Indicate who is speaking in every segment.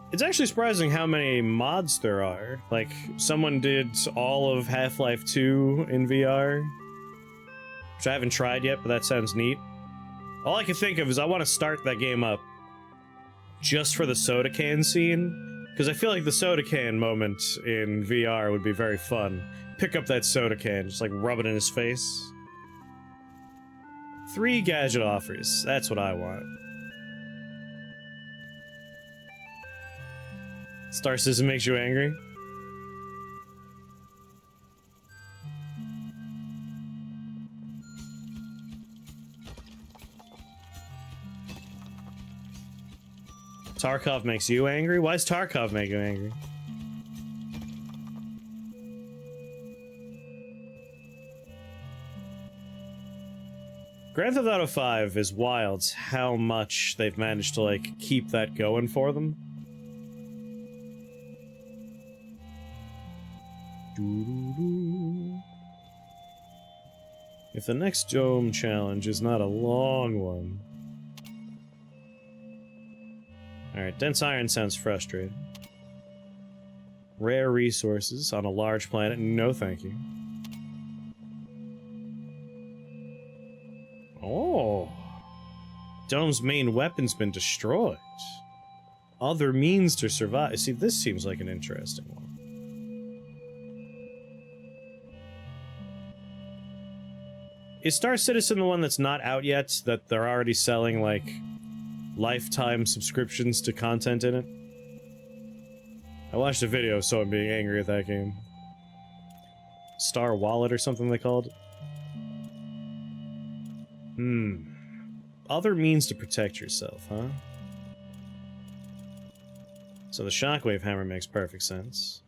Speaker 1: It's actually surprising how many mods there are. Like, someone did all of Half-Life 2 in VR, which I haven't tried yet, but that sounds neat. All I can think of is I want to start that game up just for the soda can scene, because I feel like the soda can moment in VR would be very fun. Pick up that soda can, just like rub it in his face. 3 gadget offers, that's what I want. Star System makes you angry? Tarkov makes you angry? Why does Tarkov make you angry? Grand Theft Auto 5 is wild how much they've managed to, like, keep that going for them. If the next dome challenge is not a long one. Alright, dense iron sounds frustrating. Rare resources on a large planet, no thank you. Oh. Dome's main weapon's been destroyed. Other means to survive. See, this seems like an interesting one. Is Star Citizen the one that's not out yet, that they're already selling, like, lifetime subscriptions to content in it? I watched a video of someone being angry at that game. Star Wallet or something they called it. Other means to protect yourself, huh? So the shockwave hammer makes perfect sense.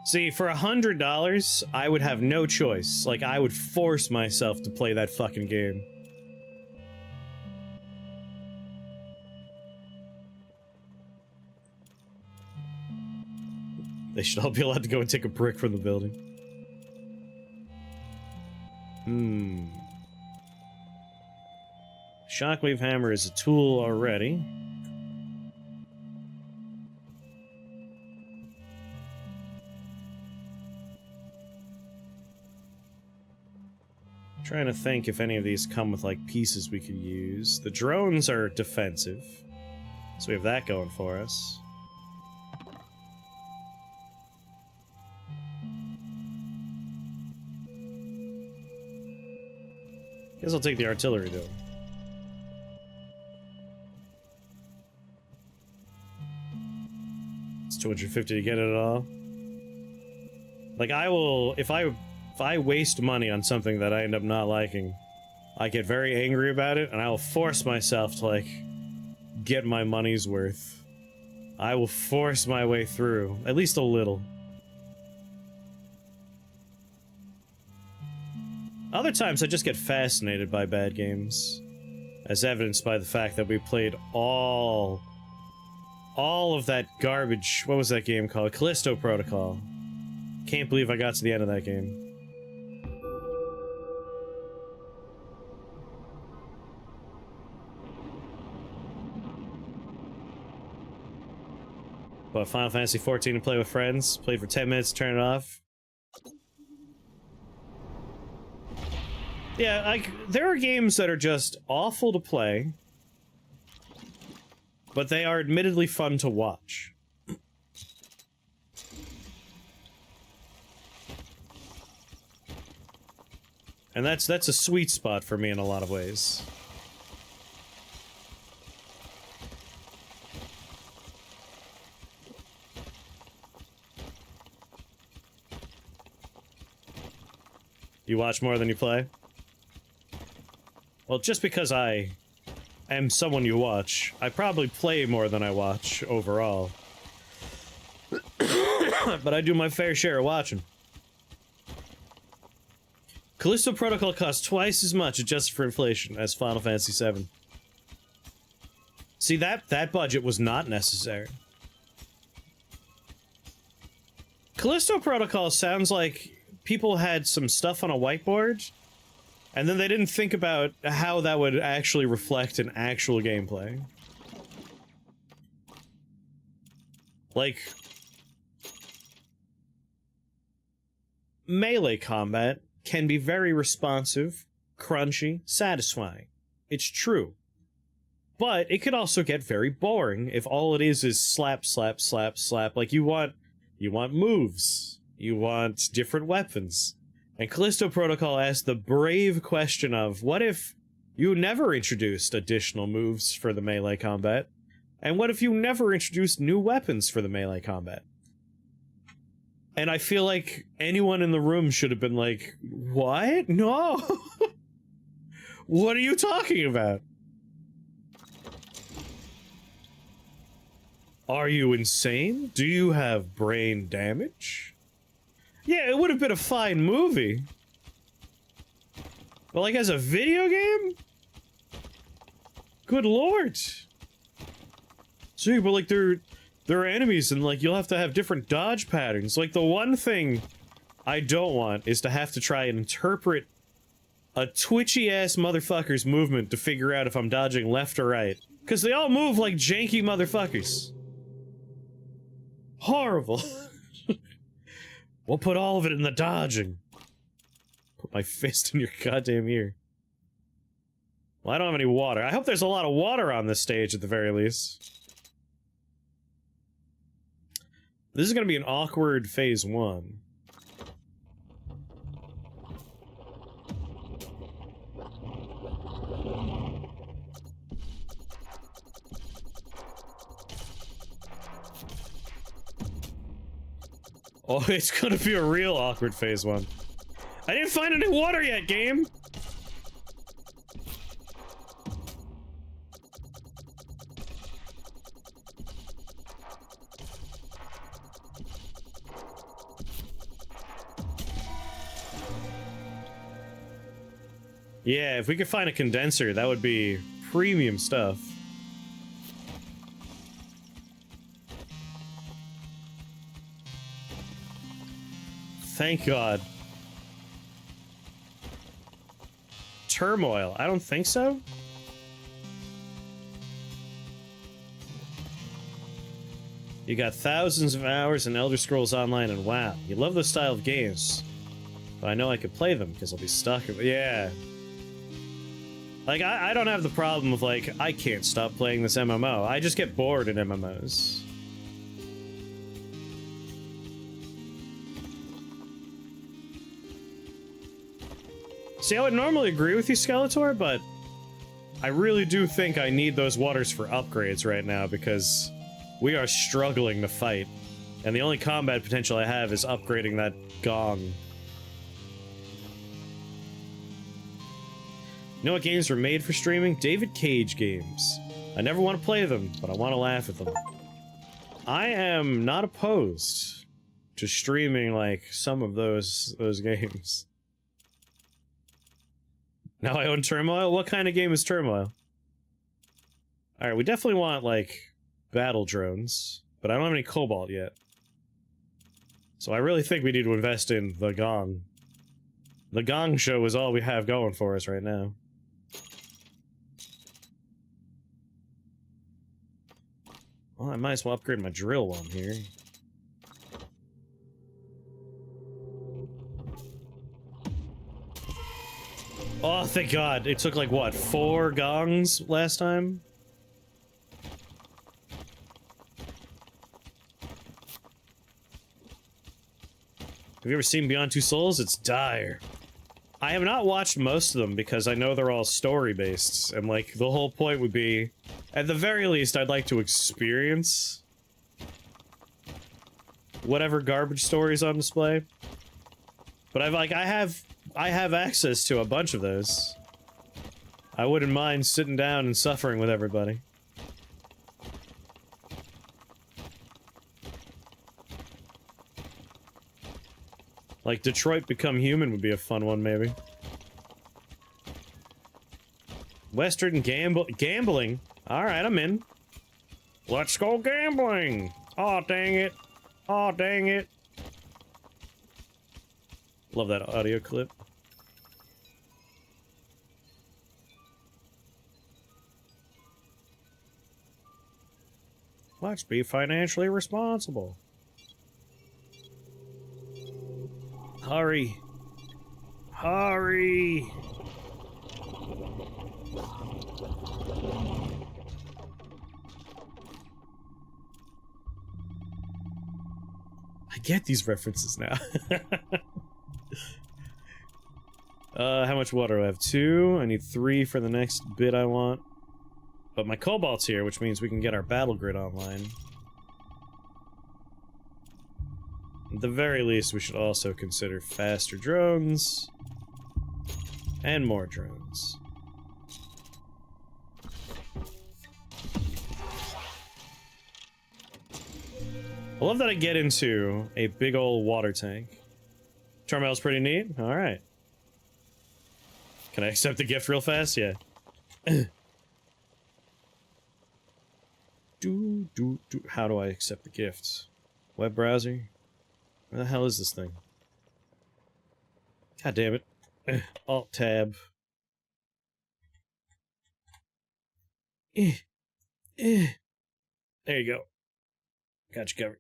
Speaker 1: See, for $100, I would have no choice. Like, I would force myself to play that fucking game. They should all be allowed to go and take a brick from the building. Shockwave hammer is a tool already. Trying to think if any of these come with, like, pieces we could use. The drones are defensive, so we have that going for us. Guess I'll take the artillery, though. It's 250 to get it all. Like, I will... If I waste money on something that I end up not liking, I get very angry about it, and I will force myself to, like, get my money's worth. I will force my way through, at least a little. Other times I just get fascinated by bad games, as evidenced by the fact that we played all of that garbage. What was that game called? Callisto Protocol. Can't believe I got to the end of that game. But Final Fantasy XIV to play with friends, played for 10 minutes, turn it off. Yeah, like, there are games that are just awful to play, but they are admittedly fun to watch. And that's a sweet spot for me in a lot of ways. You watch more than you play? Well, just because I am someone you watch, I probably play more than I watch overall. But I do my fair share of watching. Callisto Protocol costs twice as much adjusted for inflation as Final Fantasy VII. See, that budget was not necessary. Callisto Protocol sounds like people had some stuff on a whiteboard, and then they didn't think about how that would actually reflect in actual gameplay. Like, melee combat can be very responsive, crunchy, satisfying. It's true. But it could also get very boring if all it is slap, slap, slap, slap. Like, you want moves. You want different weapons. And Callisto Protocol asked the brave question of, what if you never introduced additional moves for the melee combat? And what if you never introduced new weapons for the melee combat? And I feel like anyone in the room should have been like, what? No! What are you talking about? Are you insane? Do you have brain damage? Yeah, it would have been a fine movie. But like, as a video game? Good lord. See, but like, there are enemies and like, you'll have to have different dodge patterns. Like, the one thing I don't want is to have to try and interpret a twitchy-ass motherfucker's movement to figure out if I'm dodging left or right. Because they all move like janky motherfuckers. Horrible. We'll put all of it in the dodging. Put my fist in your goddamn ear. Well, I don't have any water. I hope there's a lot of water on this stage at the very least. This is gonna be an awkward phase 1. Oh, it's gonna be a real awkward phase 1. I didn't find any water yet, game! Yeah, if we could find a condenser, that would be premium stuff. Thank God. Turmoil? I don't think so. You got thousands of hours in Elder Scrolls Online and WoW. You love those style of games. But I know I could play them because I'll be stuck. Yeah. Like, I don't have the problem of, like, I can't stop playing this MMO. I just get bored in MMOs. See, I would normally agree with you, Skeletor, but I really do think I need those waters for upgrades right now, because we are struggling to fight. And the only combat potential I have is upgrading that gong. You know what games were made for streaming? David Cage games. I never want to play them, but I want to laugh at them. I am not opposed to streaming, like, some of those games. Now I own Turmoil? What kind of game is Turmoil? Alright, we definitely want, like, battle drones, but I don't have any cobalt yet. So I really think we need to invest in the gong. The gong show is all we have going for us right now. Well, I might as well upgrade my drill while I'm here. Oh, thank God. It took, like, what, 4 gongs last time? Have you ever seen Beyond Two Souls? It's dire. I have not watched most of them because I know they're all story-based, and, like, the whole point would be, at the very least, I'd like to experience whatever garbage stories on display. But I have access to a bunch of those. I wouldn't mind sitting down and suffering with everybody. Like, Detroit Become Human would be a fun one, maybe. Western gambling? Alright, I'm in. Let's go gambling! Aw, dang it. Aw, dang it. Love that audio clip. Let's be financially responsible. Hurry. Hurry. I get these references now. How much water do I have? 2. I need 3 for the next bit I want. But my cobalt's here, which means we can get our battle grid online. At the very least, we should also consider faster drones. And more drones. I love that I get into a big old water tank. Charmel's pretty neat. Alright. Can I accept the gift real fast? Yeah. How do I accept the gift? Web browser? Where the hell is this thing? God damn it. Alt tab. There you go. Got you covered.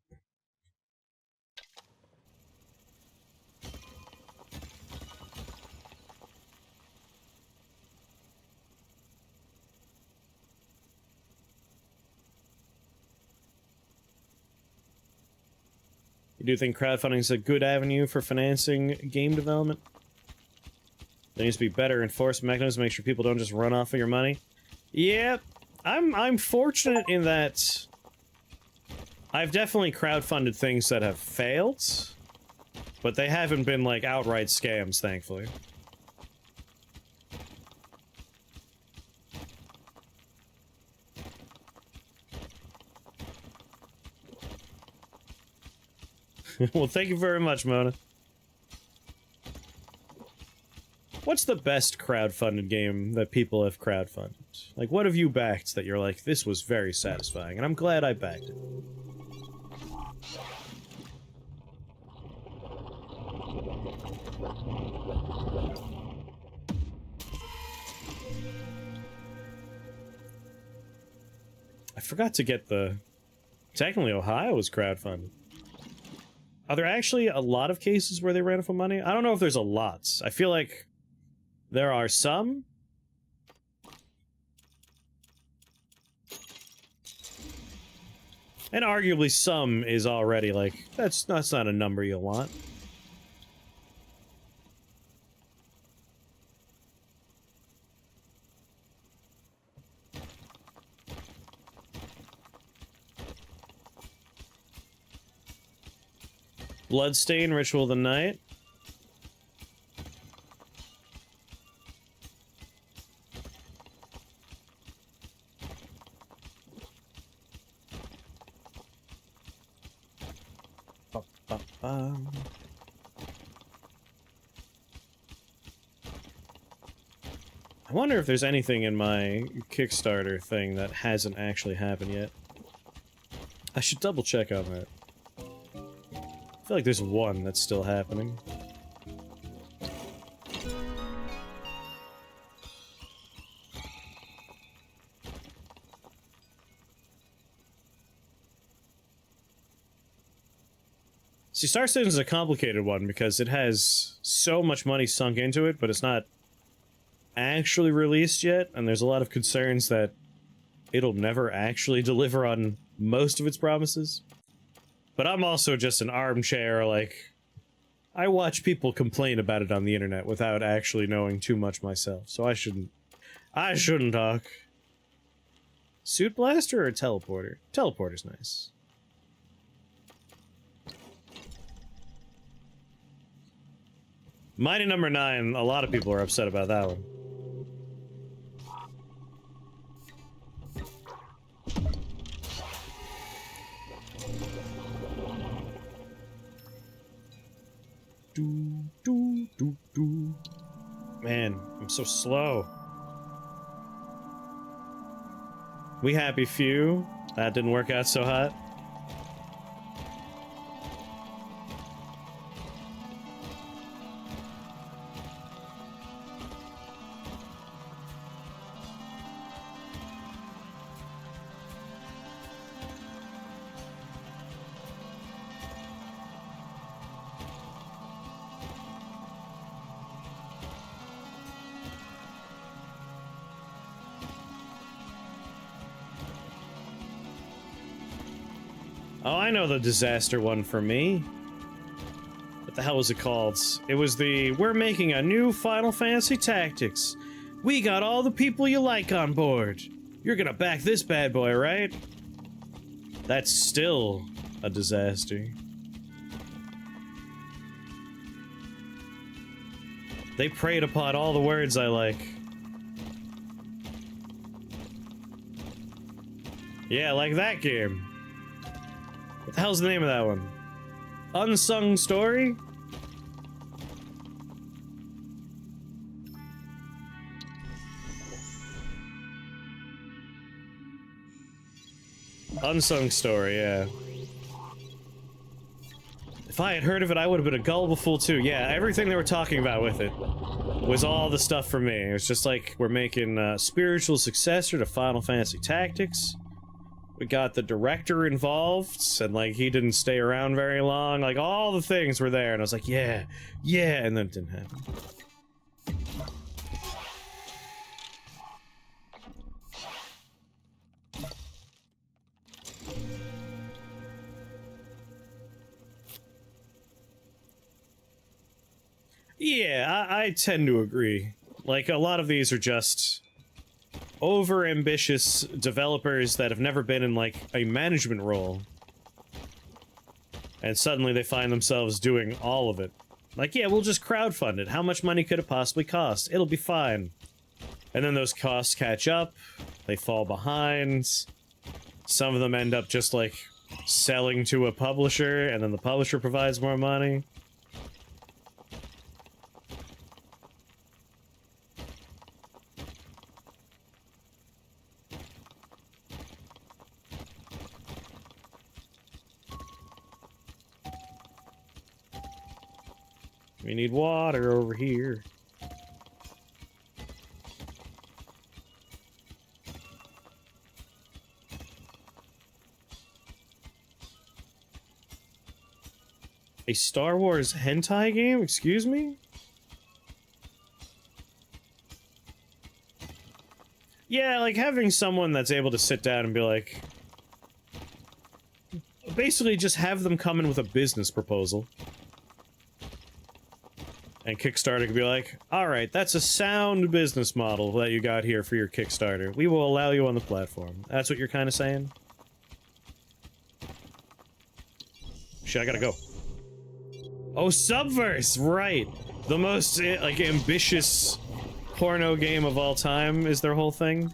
Speaker 1: You do think crowdfunding is a good avenue for financing game development? There needs to be better enforcement mechanisms to make sure people don't just run off of your money. Yeah, I'm fortunate in that I've definitely crowdfunded things that have failed, but they haven't been like outright scams, thankfully. Well, thank you very much, Mona. What's the best crowdfunded game that people have crowdfunded? Like, what have you backed that you're like, this was very satisfying, and I'm glad I backed it? I forgot to get the... Technically, Ohio was crowdfunded. Are there actually a lot of cases where they ran for money? I don't know if there's a lot. I feel like there are some. And arguably some is already like, that's not a number you'll want. Bloodstain, Ritual of the Night. I wonder if there's anything in my Kickstarter thing that hasn't actually happened yet. I should double check on that. I feel like there's one that's still happening. See, Star Citizen is a complicated one because it has so much money sunk into it, but it's not actually released yet, and there's a lot of concerns that it'll never actually deliver on most of its promises. But I'm also just an armchair, like, I watch people complain about it on the internet without actually knowing too much myself, so I shouldn't talk. Suit blaster or teleporter? Teleporter's nice. Mighty number 9, a lot of people are upset about that one. Man, I'm so slow. We happy few. That didn't work out so hot. Oh, I know the disaster one for me. What the hell was it called? It was the, we're making a new Final Fantasy Tactics. We got all the people you like on board. You're gonna back this bad boy, right? That's still a disaster. They preyed upon all the words I like. Yeah, like that game. What the hell's the name of that one? Unsung Story? Unsung Story, yeah. If I had heard of it, I would have been a gullible fool too. Yeah, everything they were talking about with it was all the stuff for me. It was just like, we're making a spiritual successor to Final Fantasy Tactics. We got the director involved, and like, he didn't stay around very long. Like, all the things were there, and I was like, yeah, yeah, and then it didn't happen. Yeah, I tend to agree. Like, a lot of these are just over-ambitious developers that have never been in, like, a management role. And suddenly they find themselves doing all of it. Like, yeah, we'll just crowdfund it. How much money could it possibly cost? It'll be fine. And then those costs catch up, they fall behind. Some of them end up just, like, selling to a publisher, and then the publisher provides more money. We need water over here. A Star Wars hentai game? Excuse me? Yeah, like having someone that's able to sit down and be like... Basically just have them come in with a business proposal. And Kickstarter could be like, alright, that's a sound business model that you got here for your Kickstarter. We will allow you on the platform. That's what you're kind of saying? Shit, I gotta go. Oh, Subverse! Right! The most, like, ambitious porno game of all time is their whole thing.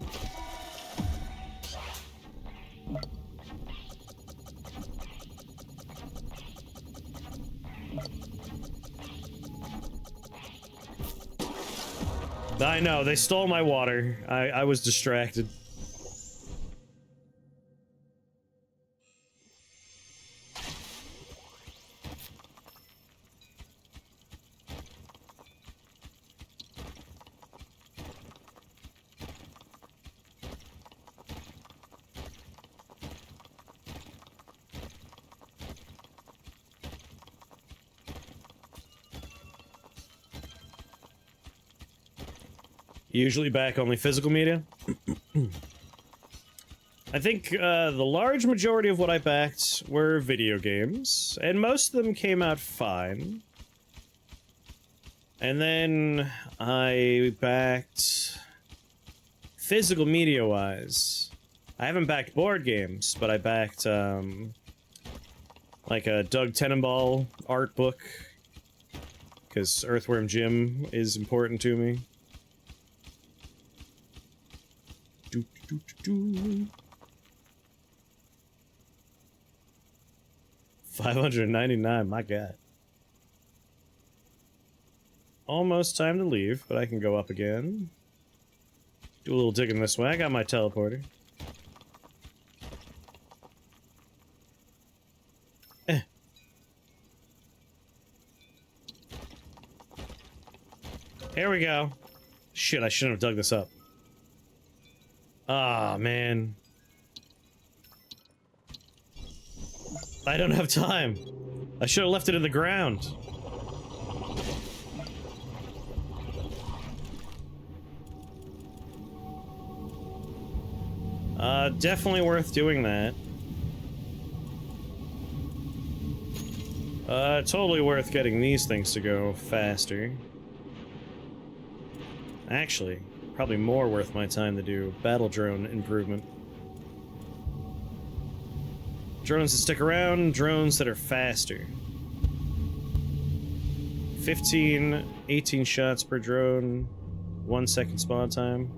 Speaker 1: I know, they stole my water. I was distracted. Usually back only physical media. I think the large majority of what I backed were video games, and most of them came out fine. And then I backed physical media-wise. I haven't backed board games, but I backed like a Doug Tenenbaum art book, because Earthworm Jim is important to me. 599, my god. Almost time to leave, but I can go up again. Do a little digging this way. I got my teleporter. Here we go. Shit, I shouldn't have dug this up. Ah, man. I don't have time. I should have left it in the ground. Definitely worth doing that. Totally worth getting these things to go faster. Actually, probably more worth my time to do battle drone improvement. Drones that stick around, drones that are faster. 15, 18 shots per drone, 1 second spawn time.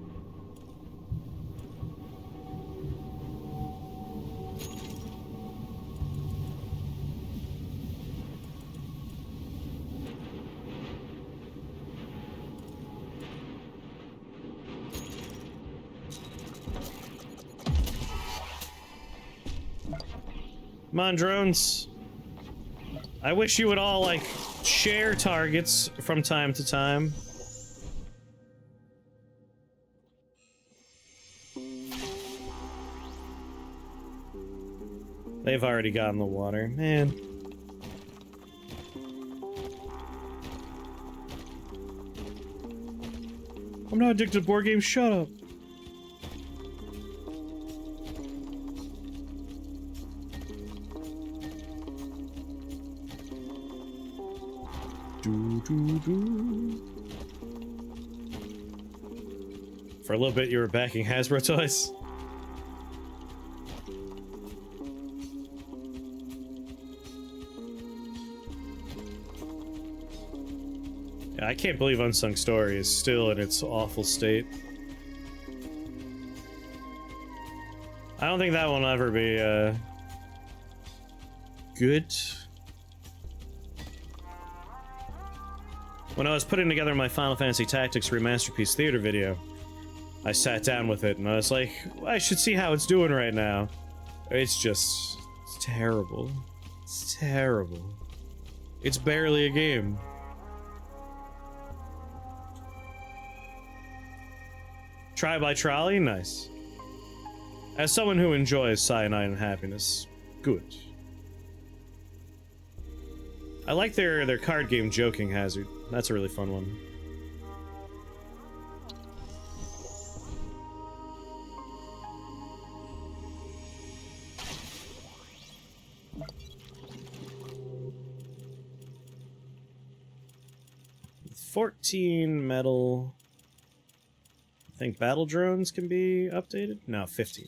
Speaker 1: Come on, drones. I wish you would all, like, share targets from time to time. They've already got in the water, man. I'm not addicted to board games, shut up. For a little bit, you were backing Hasbro toys. Yeah, I can't believe Unsung Story is still in its awful state. I don't think that will ever be, good. When I was putting together my Final Fantasy Tactics Remasterpiece Theater video, I sat down with it and I was like, I should see how it's doing right now. It's just... it's terrible. It's terrible. It's barely a game. Try by trolley? Nice. As someone who enjoys cyanide and happiness, good. I like their card game Joking Hazard. That's a really fun one. With 14 metal. I think battle drones can be updated? No, 15.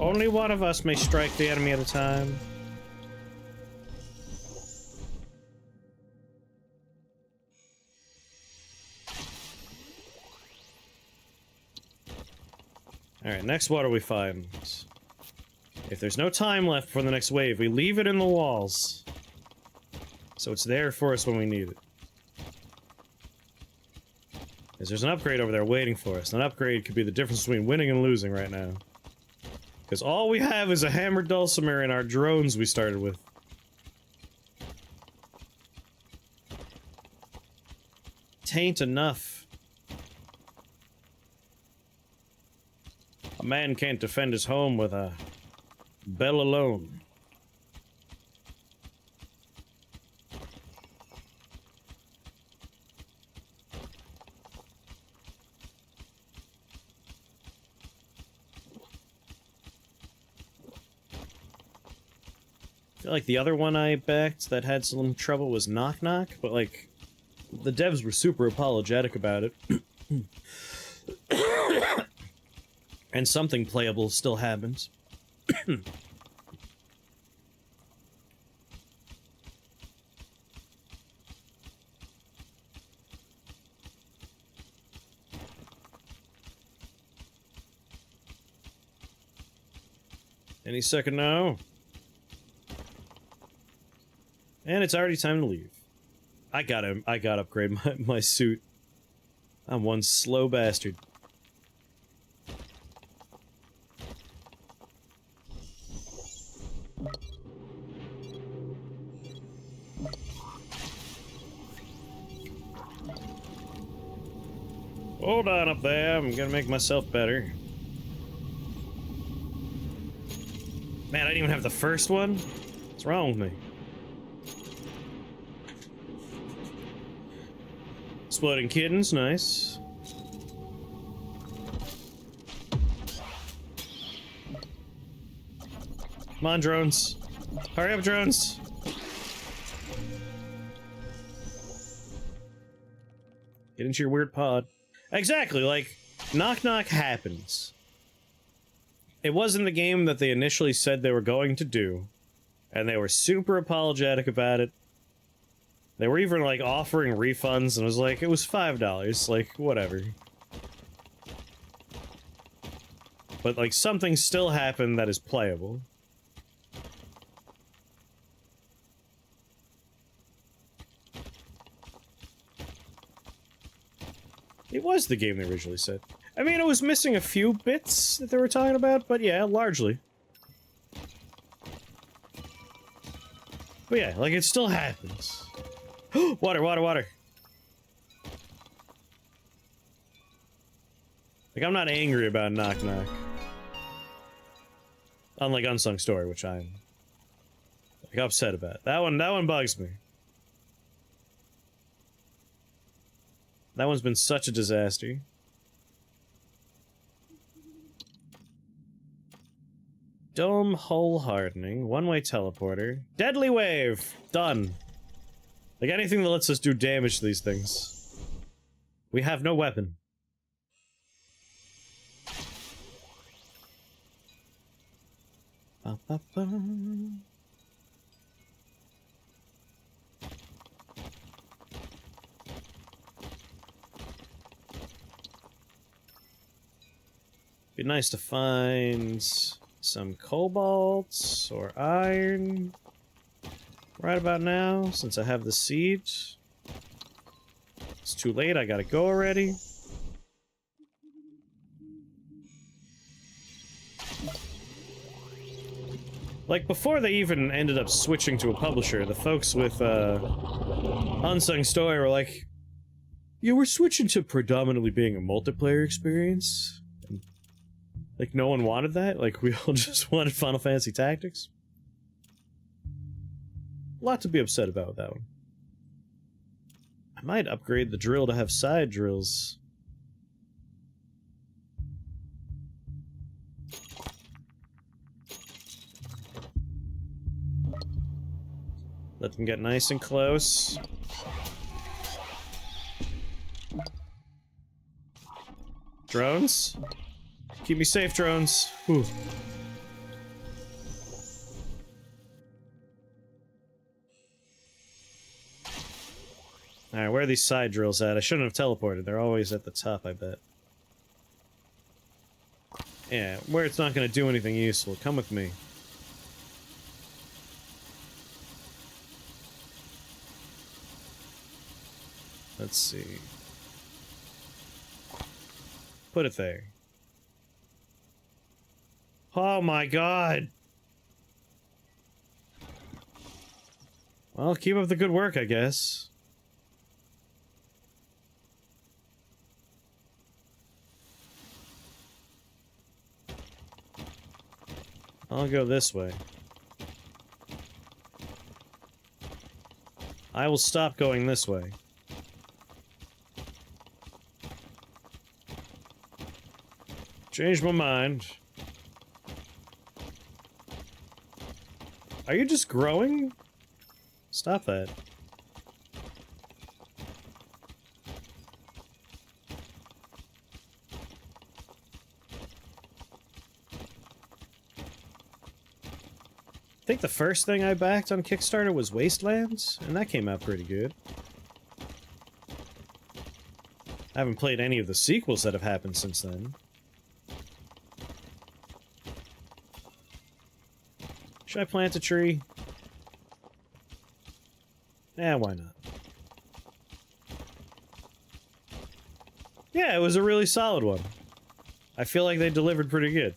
Speaker 1: Only one of us may strike the enemy at a time. Alright, next what do we find? If there's no time left for the next wave, we leave it in the walls. So it's there for us when we need it. Because there's an upgrade over there waiting for us. An upgrade could be the difference between winning and losing right now. Because all we have is a hammered dulcimer and our drones we started with. Tain't enough. A man can't defend his home with a bell alone. I feel like the other one I backed that had some trouble was Knock Knock, but like, the devs were super apologetic about it. And something playable still happened. Any second now. And it's already time to leave. I gotta upgrade my suit. I'm one slow bastard. Hold on up there, I'm gonna make myself better. Man, I didn't even have the first one? What's wrong with me? Exploding kittens, nice. Come on, drones. Hurry up, drones. Get into your weird pod. Exactly, like, knock knock happens. It wasn't the game that they initially said they were going to do, and they were super apologetic about it. They were even, like, offering refunds, and it was like, it was $5, like, whatever. But, like, something still happened that is playable. It was the game they originally said. I mean, it was missing a few bits that they were talking about, but yeah, largely. But yeah, like, it still happens. Water, water, water. Like, I'm not angry about Knock Knock. Unlike Unsung Story, which I'm, like, upset about. That one bugs me. That one's been such a disaster. Dome hull hardening, one-way teleporter, deadly wave, done. Like anything that lets us do damage to these things. We have no weapon. Ba, ba, ba. Be nice to find some cobalt or iron right about now, since I have the seed. It's too late, I gotta go already. Like, before they even ended up switching to a publisher, the folks with, Unsung Story were like, yeah, we're switching to predominantly being a multiplayer experience. Like, no one wanted that? Like, we all just wanted Final Fantasy Tactics? A lot to be upset about with that one. I might upgrade the drill to have side drills. Let them get nice and close. Drones? Keep me safe, drones. Whew. Alright, where are these side drills at? I shouldn't have teleported. They're always at the top, I bet. Yeah, where it's not gonna do anything useful. Come with me. Let's see. Put it there. Oh my god! Well, keep up the good work, I guess. I'll go this way. I will stop going this way. Changed my mind. Are you just growing? Stop that. I think the first thing I backed on Kickstarter was Wastelands, and that came out pretty good. I haven't played any of the sequels that have happened since then. Should I plant a tree? Yeah, why not? Yeah, it was a really solid one. I feel like they delivered pretty good.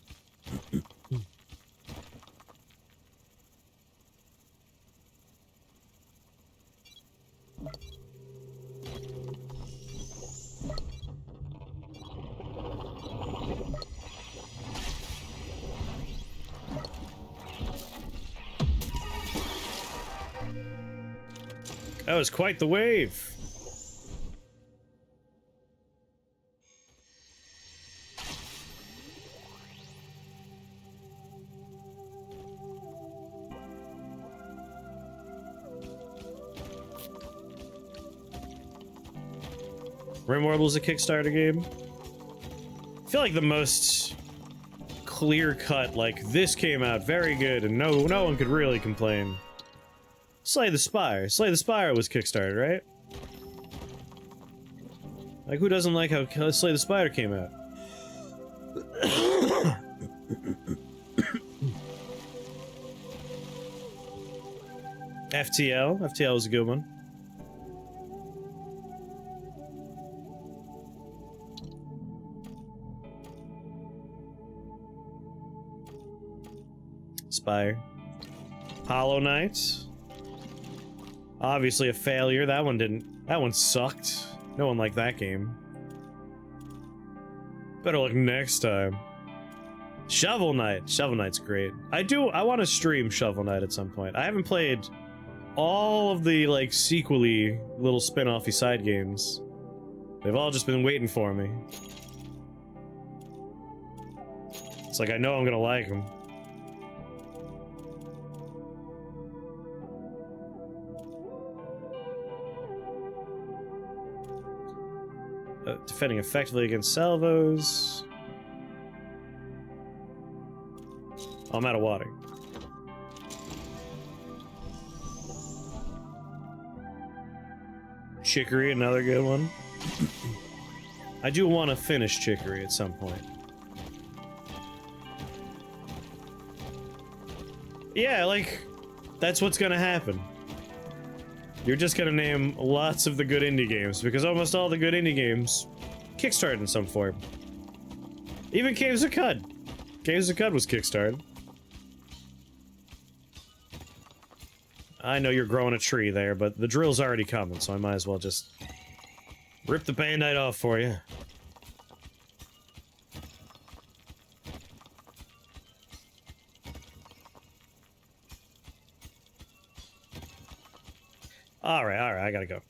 Speaker 1: That was quite the wave. RimWorld was a Kickstarter game. I feel like the most clear-cut, like, this came out very good and no one could really complain. Slay the Spire. Slay the Spire was Kickstarter, right? Like, who doesn't like how Slay the Spire came out? FTL. FTL was a good one. Spire. Hollow Knight. Obviously a failure. That one sucked. No one liked that game. Better luck next time. Shovel Knight. Shovel Knight's great. I want to stream Shovel Knight at some point. I haven't played all of the, like, sequel-y little spin-offy side games. They've all just been waiting for me. It's like, I know I'm gonna like them. Defending effectively against salvos. Oh, I'm out of water. Chicory, another good one. I do want to finish Chicory at some point. Yeah, like, that's what's gonna happen. You're just gonna name lots of the good indie games, because almost all the good indie games kickstarted in some form. Even Caves of Cud. Caves of Cud was kickstarted. I know you're growing a tree there, but the drill's already coming, so I might as well just rip the band-aid off for you. Alright, I gotta go.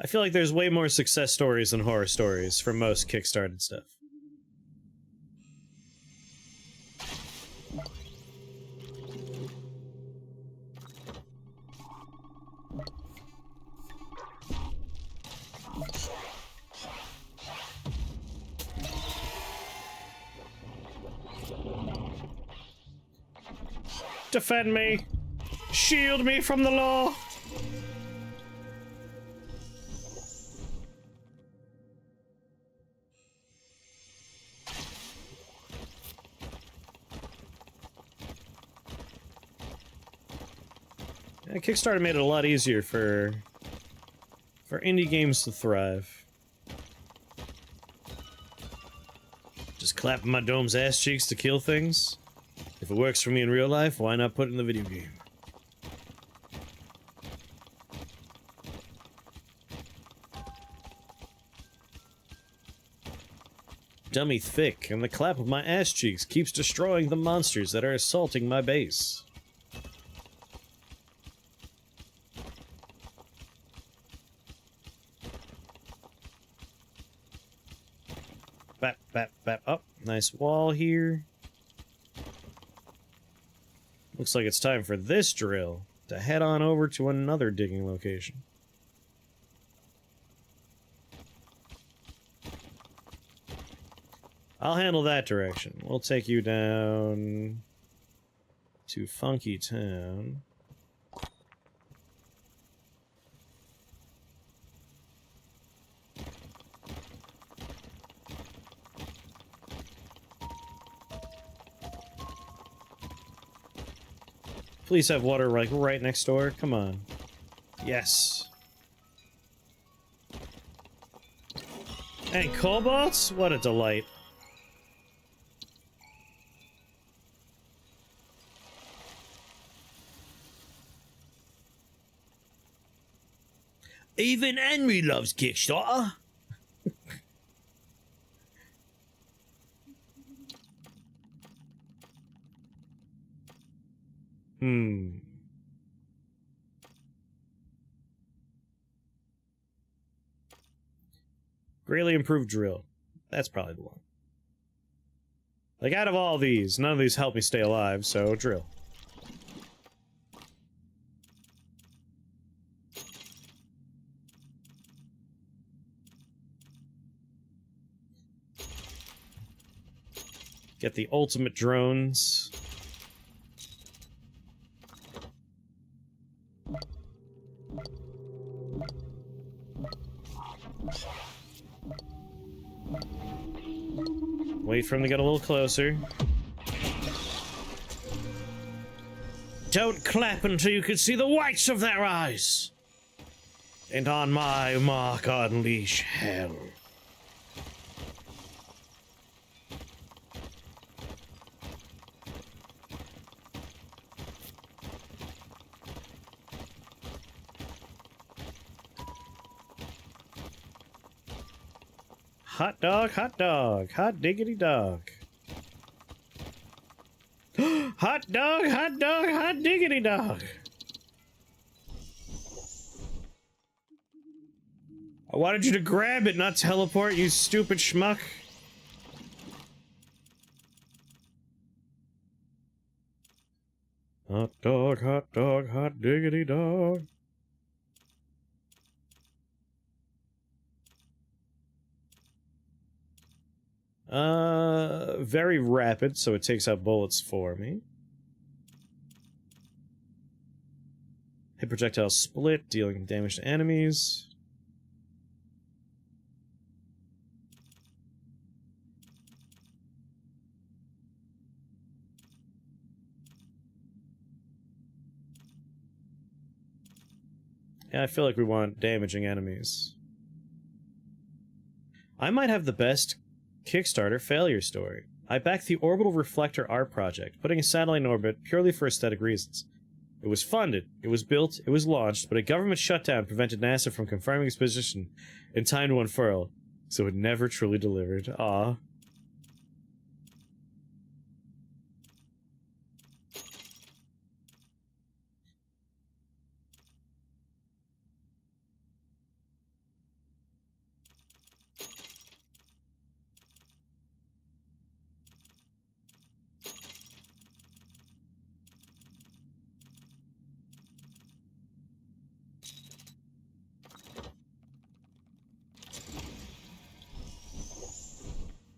Speaker 1: I feel like there's way more success stories than horror stories for most kickstarted stuff. Defend me! Shield me from the law! Yeah, Kickstarter made it a lot easier for indie games to thrive. Just clapping my dome's ass cheeks to kill things. If it works for me in real life, why not put it in the video game? Dummy thick, and the clap of my ass cheeks keeps destroying the monsters that are assaulting my base. Bap, bap, bap. Oh, nice wall here. Looks like it's time for this drill to head on over to another digging location. I'll handle that direction. We'll take you down to Funky Town. Please have water, like, right next door. Come on. Yes. And cobalts? What a delight. Even Henry loves Kickstarter. Greatly improved drill. That's probably the one. Like, out of all these, none of these help me stay alive, so drill. Get the ultimate drones. Wait for him to get a little closer. Don't clap until you can see the whites of their eyes! And on my mark unleash hell. Hot dog, hot diggity dog. Hot dog, hot diggity dog. I wanted you to grab it, not teleport, you stupid schmuck. Hot dog, hot diggity dog. Very rapid, so it takes out bullets for me. Hit projectile split, dealing damage to enemies. Yeah, I feel like we want damaging enemies. I might have the best Kickstarter failure story. I backed the Orbital Reflector art project, putting a satellite in orbit purely for aesthetic reasons. It was funded, it was built, it was launched, but a government shutdown prevented NASA from confirming its position in time to unfurl, so it never truly delivered. Aww.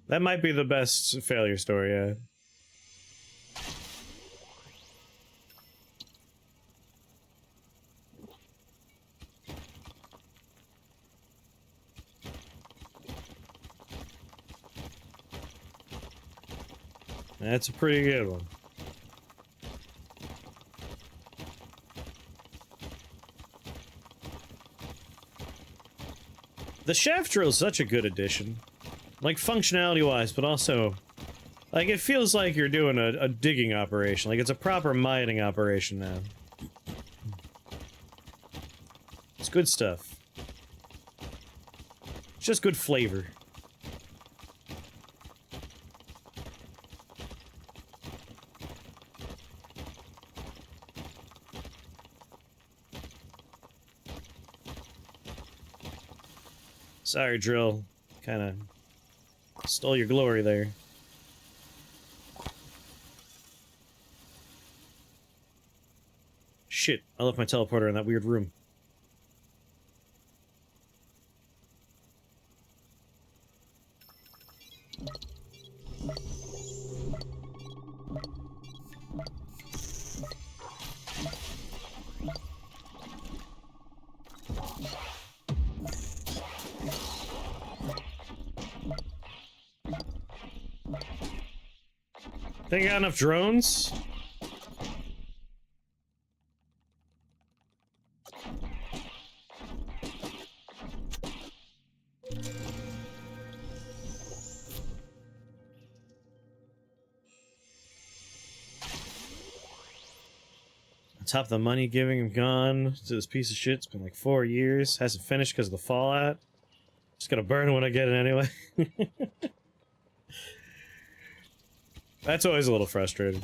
Speaker 1: That might be the best failure story, yeah. That's a pretty good one. The shaft drill is such a good addition. Like, functionality-wise, but also... like, it feels like you're doing a digging operation. Like, it's a proper mining operation now. It's good stuff. It's just good flavor. Sorry, drill. Kinda... stole your glory there. Shit, I left my teleporter in that weird room. Think I got enough drones? On top of the money giving him gone to this piece of shit. It's been like 4 years. Hasn't finished because of the fallout. Just gonna burn it when I get it anyway. That's always a little frustrating.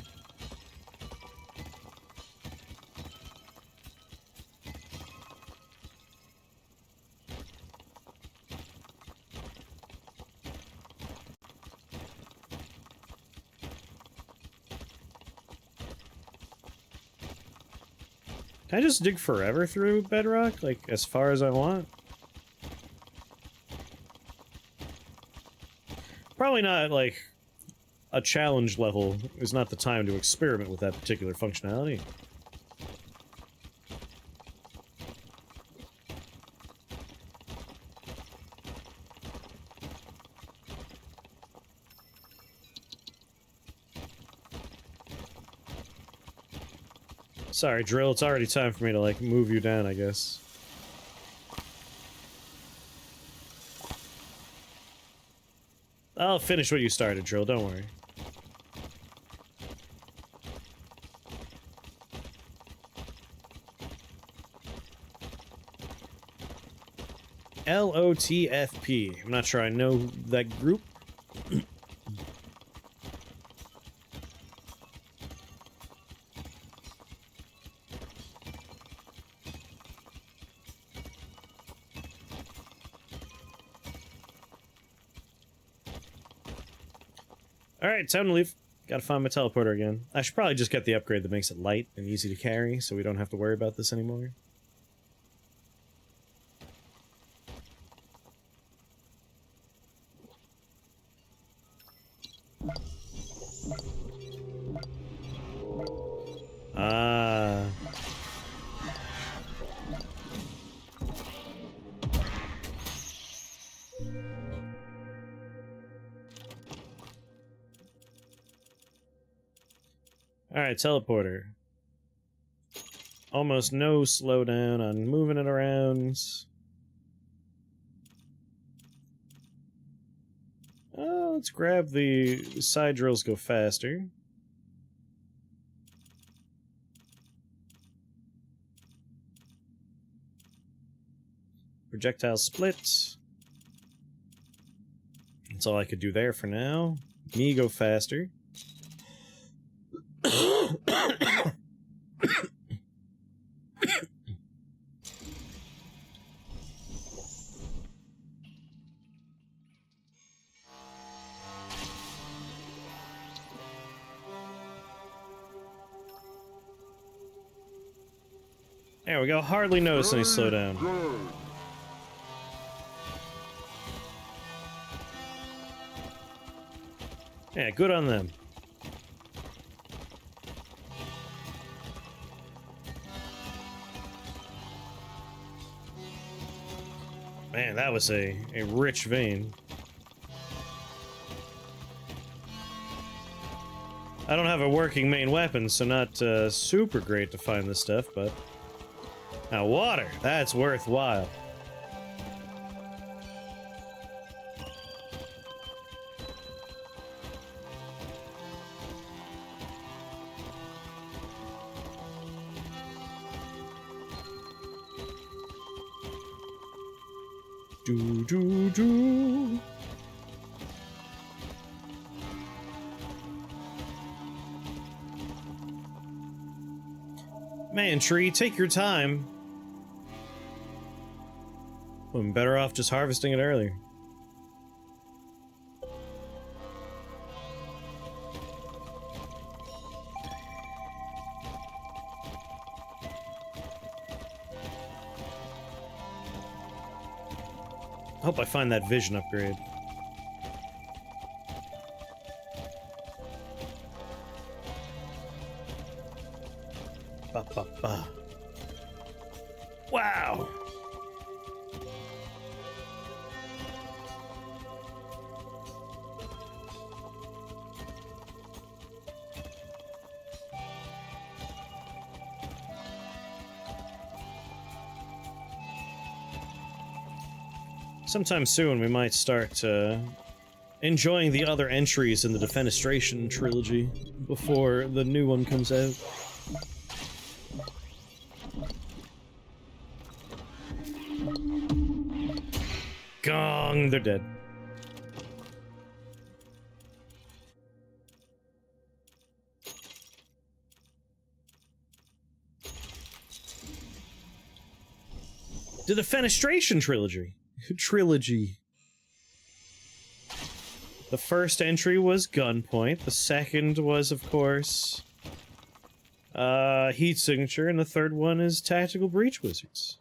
Speaker 1: Can I just dig forever through bedrock? Like, as far as I want? Probably not, like, a challenge level is not the time to experiment with that particular functionality. Sorry, Drill, it's already time for me to, like, move you down, I guess. I'll finish what you started, Drill, don't worry. LOTFP. I'm not sure I know that group. Alright, time to leave. Gotta find my teleporter again. I should probably just get the upgrade that makes it light and easy to carry, so we don't have to worry about this anymore. Ah. Alright, teleporter. Almost no slowdown on moving it around. Let's grab the side drills, go faster. Projectile split. That's all I could do there for now. Me go faster. There we go. Hardly notice any slowdown. Yeah, good on them. Man, that was a rich vein. I don't have a working main weapon, so not super great to find this stuff, but... Now water, that's worthwhile. Do. Man, tree, take your time. I'm better off just harvesting it earlier. I hope I find that vision upgrade. Ba, ba, ba. Wow! Sometime soon we might start enjoying the other entries in the Defenestration trilogy before the new one comes out. Gong, they're dead. The Defenestration trilogy. The first entry was Gunpoint. The second was, of course, Heat signature, and the third one is tactical breach wizards.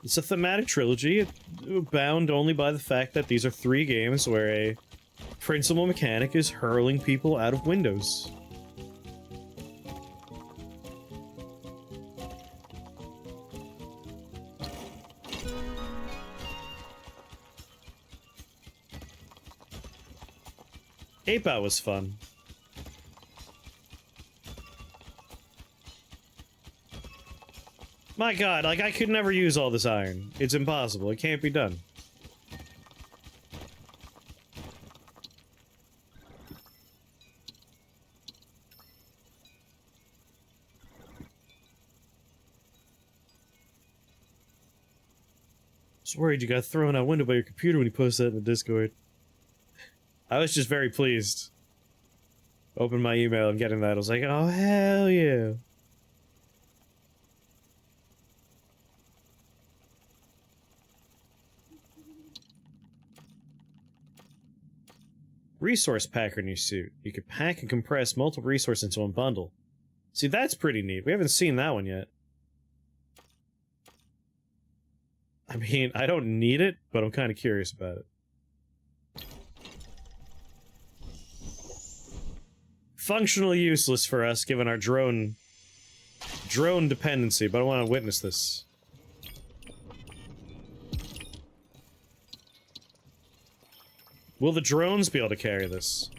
Speaker 1: It's a thematic trilogy, bound only by the fact that these are 3 games where a principal mechanic is hurling people out of windows. Ape Out was fun. My god, like, I could never use all this iron. It's impossible. It can't be done. I was worried you got thrown out window by your computer when you posted that in the Discord. I was just very pleased. Opened my email and getting that, I was like, oh hell yeah. Resource packer in your suit. You can pack and compress multiple resources into one bundle. See, that's pretty neat. We haven't seen that one yet. I mean, I don't need it, but I'm kind of curious about it. Functionally useless for us, given our drone dependency, but I want to witness this. Will the drones be able to carry this?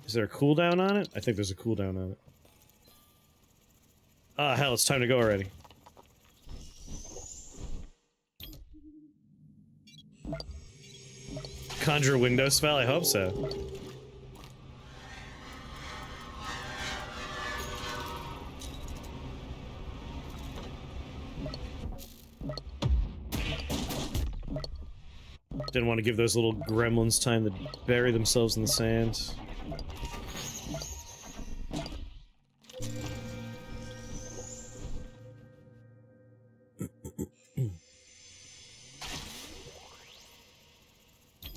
Speaker 1: Is there a cooldown on it? I think there's a cooldown on it. Ah, hell, it's time to go already. Conjure window spell? I hope so. Didn't want to give those little gremlins time to bury themselves in the sand.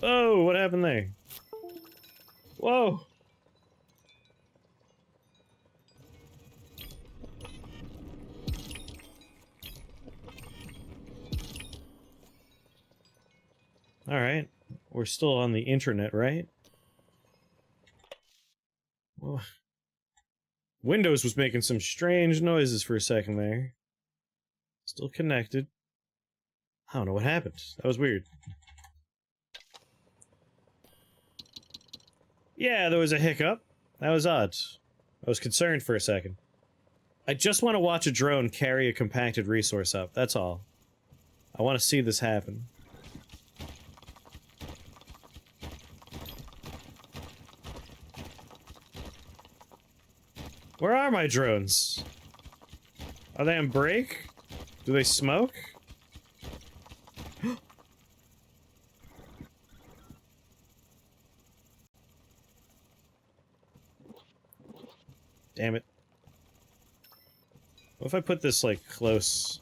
Speaker 1: Oh, what happened there? Whoa! Alright. We're still on the internet, right? Well, Windows was making some strange noises for a second there. Still connected. I don't know what happened. That was weird. Yeah, there was a hiccup. That was odd. I was concerned for a second. I just want to watch a drone carry a compacted resource up, that's all. I want to see this happen. Where are my drones? Are they on break? Do they smoke? Damn it. What if I put this, like, close?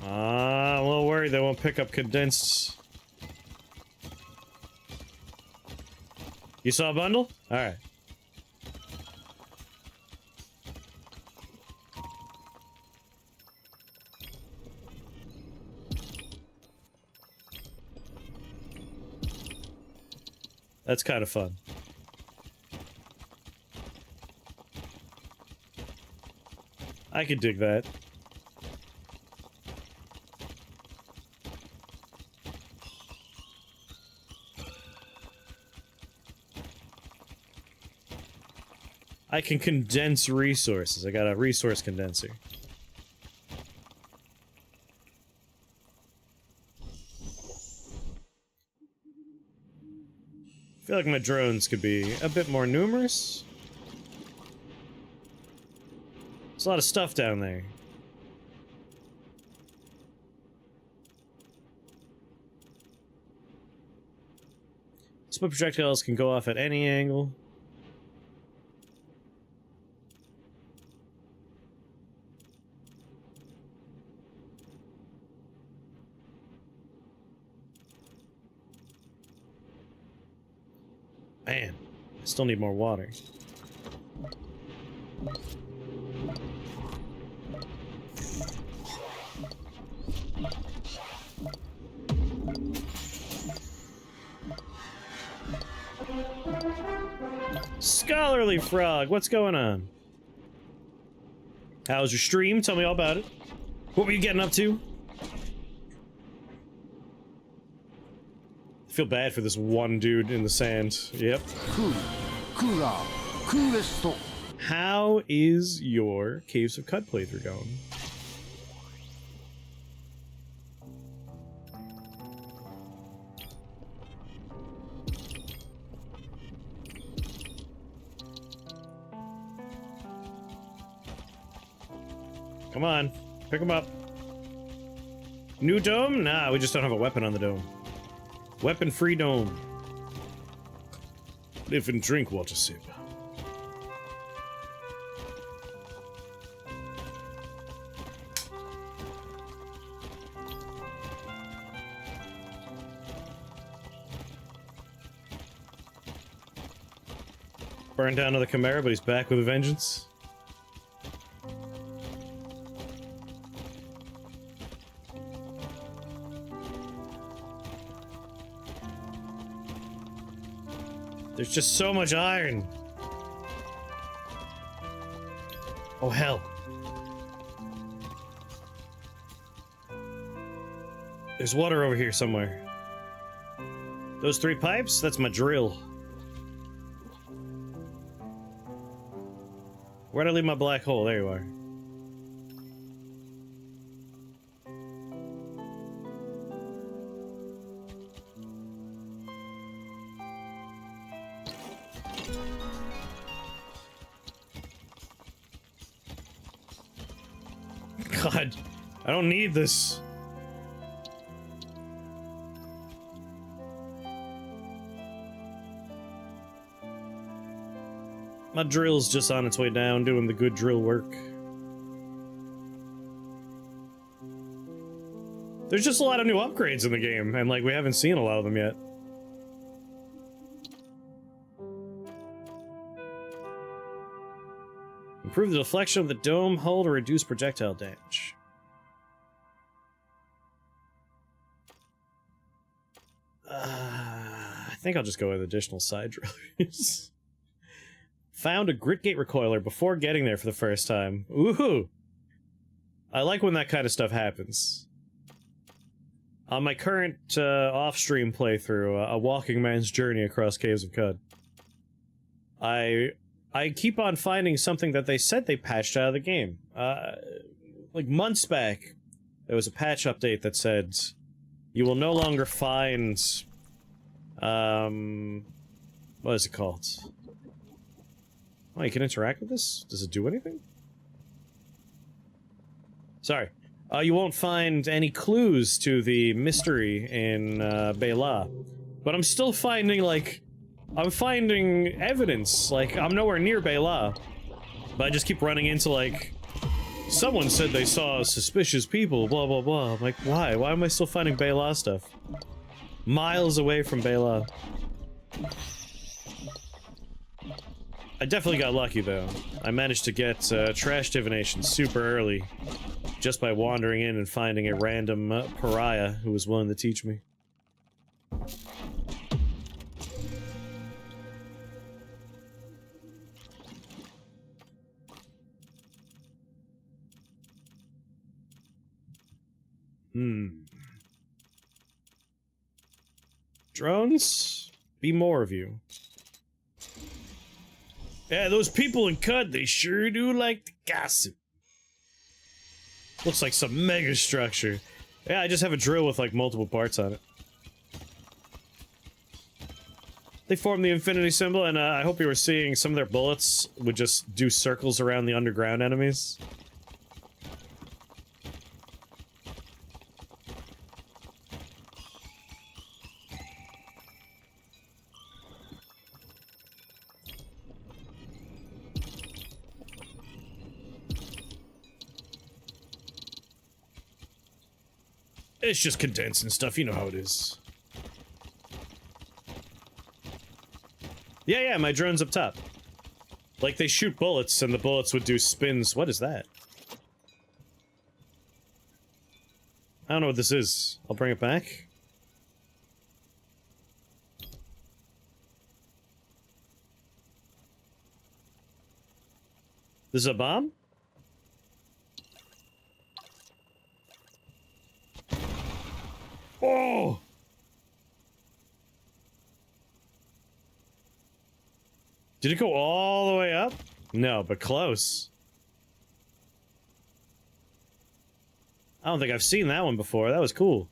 Speaker 1: I'm a little worried they won't pick up condensed. You saw a bundle? Alright. That's kind of fun. I could dig that. I can condense resources. I got a resource condenser. I feel like my drones could be a bit more numerous. There's a lot of stuff down there. Split projectiles can go off at any angle. Man, I still need more water. Scholarly Frog, what's going on? How was your stream? Tell me all about it. What were you getting up to? I feel bad for this one dude in the sand. Yep. How is your Caves of Cut playthrough going? Come on, pick him up. New dome? Nah, we just don't have a weapon on the dome. Weapon-free dome. Live and drink, water sip. Burned down to the Chimera, but he's back with a vengeance. There's just so much iron. Oh, hell. There's water over here somewhere. Those 3 pipes? That's my drill. Where'd I leave my black hole? There you are. God, I don't need this. My drill's just on its way down, doing the good drill work. There's just a lot of new upgrades in the game, and like we haven't seen a lot of them yet. Improve the deflection of the dome hull to reduce projectile damage. I think I'll just go with additional side drillers. Found a grit gate recoiler before getting there for the first time. Ooh! I like when that kind of stuff happens. On my current off-stream playthrough, A Walking Man's Journey Across Caves of Cud, I keep on finding something that they said they patched out of the game. Like months back, there was a patch update that said you will no longer find, what is it called? Oh, you can interact with this? Does it do anything? Sorry. You won't find any clues to the mystery in Bela. But I'm still finding, like, I'm finding evidence. Like, I'm nowhere near Bela. But I just keep running into, like, someone said they saw suspicious people, blah, blah, blah. I'm like, why? Why am I still finding Bela stuff? Miles away from Bela. I definitely got lucky, though. I managed to get trash divination super early, just by wandering in and finding a random pariah who was willing to teach me. Drones? Be more of you. Yeah, those people in Cud, they sure do like to gossip. Looks like some mega structure. Yeah, I just have a drill with like multiple parts on it. They formed the infinity symbol, and I hope you were seeing some of their bullets would just do circles around the underground enemies. It's just condensing stuff, you know how it is. Yeah, my drone's up top. Like, they shoot bullets, and the bullets would do spins. What is that? I don't know what this is. I'll bring it back. This is a bomb? Oh! Did it go all the way up? No, but close. I don't think I've seen that one before. That was cool.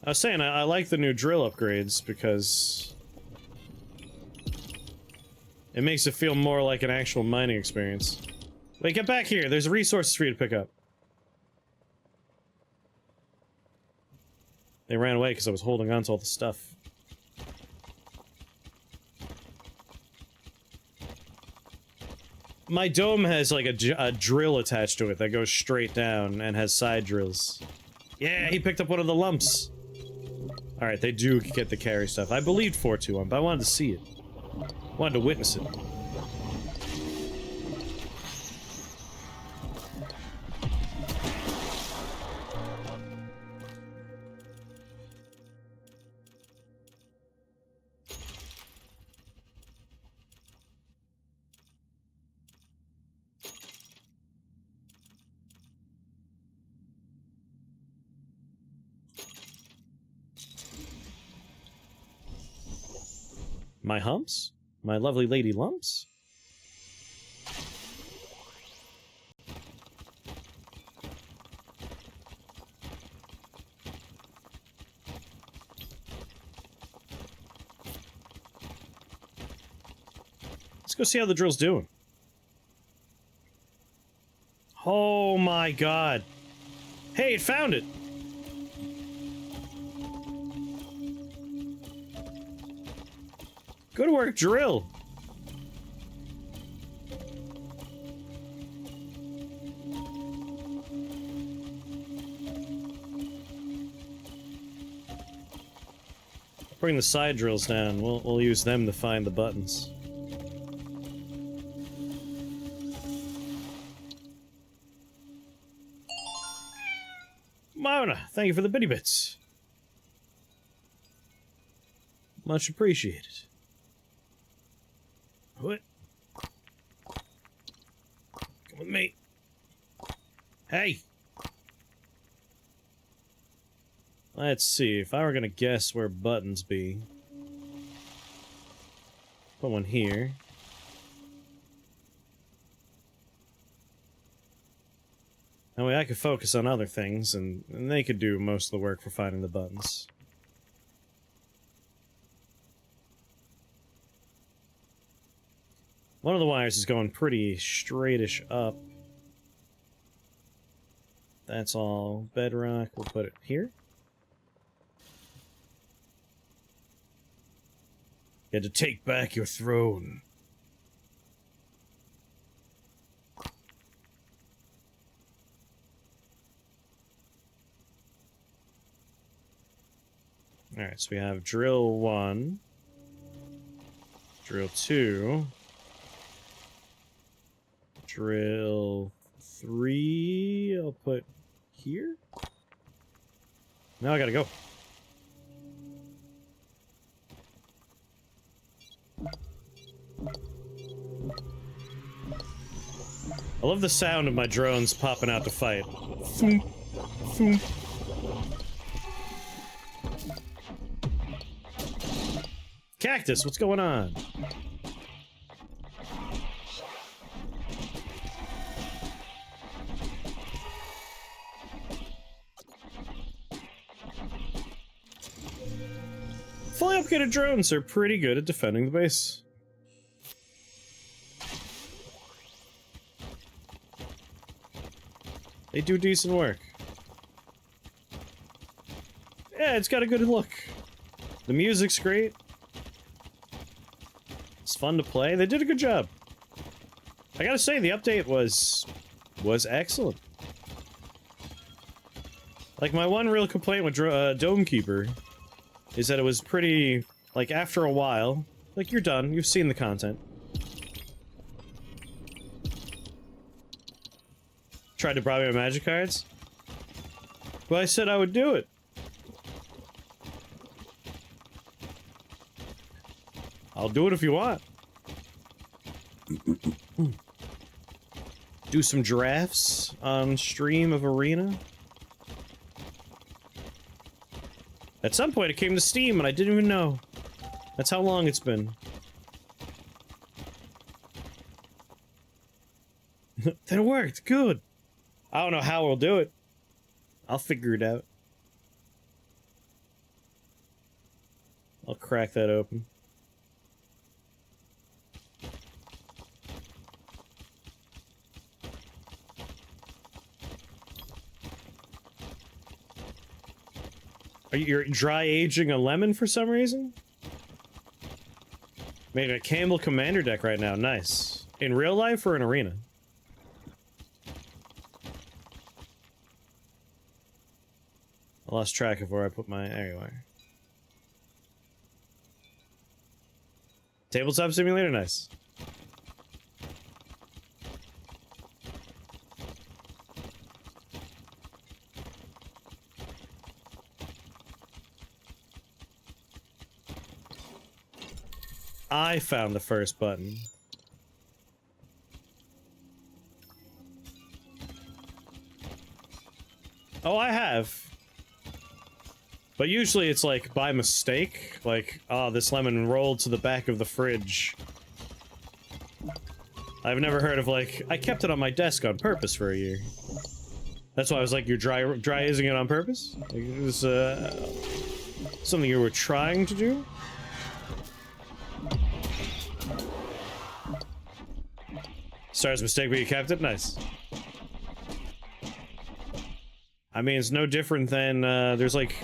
Speaker 1: I was saying, I like the new drill upgrades because it makes it feel more like an actual mining experience. Wait, get back here. There's resources for you to pick up. They ran away because I was holding on to all the stuff. My dome has like a drill attached to it that goes straight down and has side drills. Yeah, he picked up one of the lumps. Alright, they do get the carry stuff. I believed 421, but I wanted to see it. Wanted to witness it. My humps? My lovely lady lumps? Let's go see how the drill's doing. Oh my god. Hey, it found it! Good work, drill! Bring the side drills down. We'll use them to find the buttons. Mona, thank you for the bitty bits. Much appreciated. What? Come with me. Hey! Let's see, if I were gonna guess where buttons be... Put one here. That way I could focus on other things, and they could do most of the work for finding the buttons. One of the wires is going pretty straightish up. That's all bedrock. We'll put it here. You had to take back your throne. Alright, so we have drill 1. Drill 2. Drill 3, I'll put here. Now I gotta go. I love the sound of my drones popping out to fight. Thump, thump. Cactus, what's going on? Fully upgraded drones are pretty good at defending the base. They do decent work. Yeah, it's got a good look. The music's great. It's fun to play. They did a good job. I gotta say, the update was excellent. Like, my one real complaint with Dome Keeper is that it was pretty, like, after a while, like, you're done, you've seen the content. Tried to bribe me with magic cards? Well, I said I would do it. I'll do it if you want. Do some drafts on stream of Arena. At some point it came to Steam and I didn't even know. That's how long it's been. That worked, good. I don't know how we'll do it. I'll figure it out. I'll crack that open. You're dry aging a lemon for some reason? Made a Campbell Commander deck right now, nice. In real life or in Arena? I lost track of where I put my... There you are. Tabletop Simulator, nice. I found the first button. Oh, I have. But usually it's like by mistake. Like, oh, this lemon rolled to the back of the fridge. I've never heard of like, I kept it on my desk on purpose for a year. That's why I was like, you're dry aging it on purpose? Like, it was something you were trying to do? Star's mistake, but you kept it? Nice. I mean, it's no different than, there's like...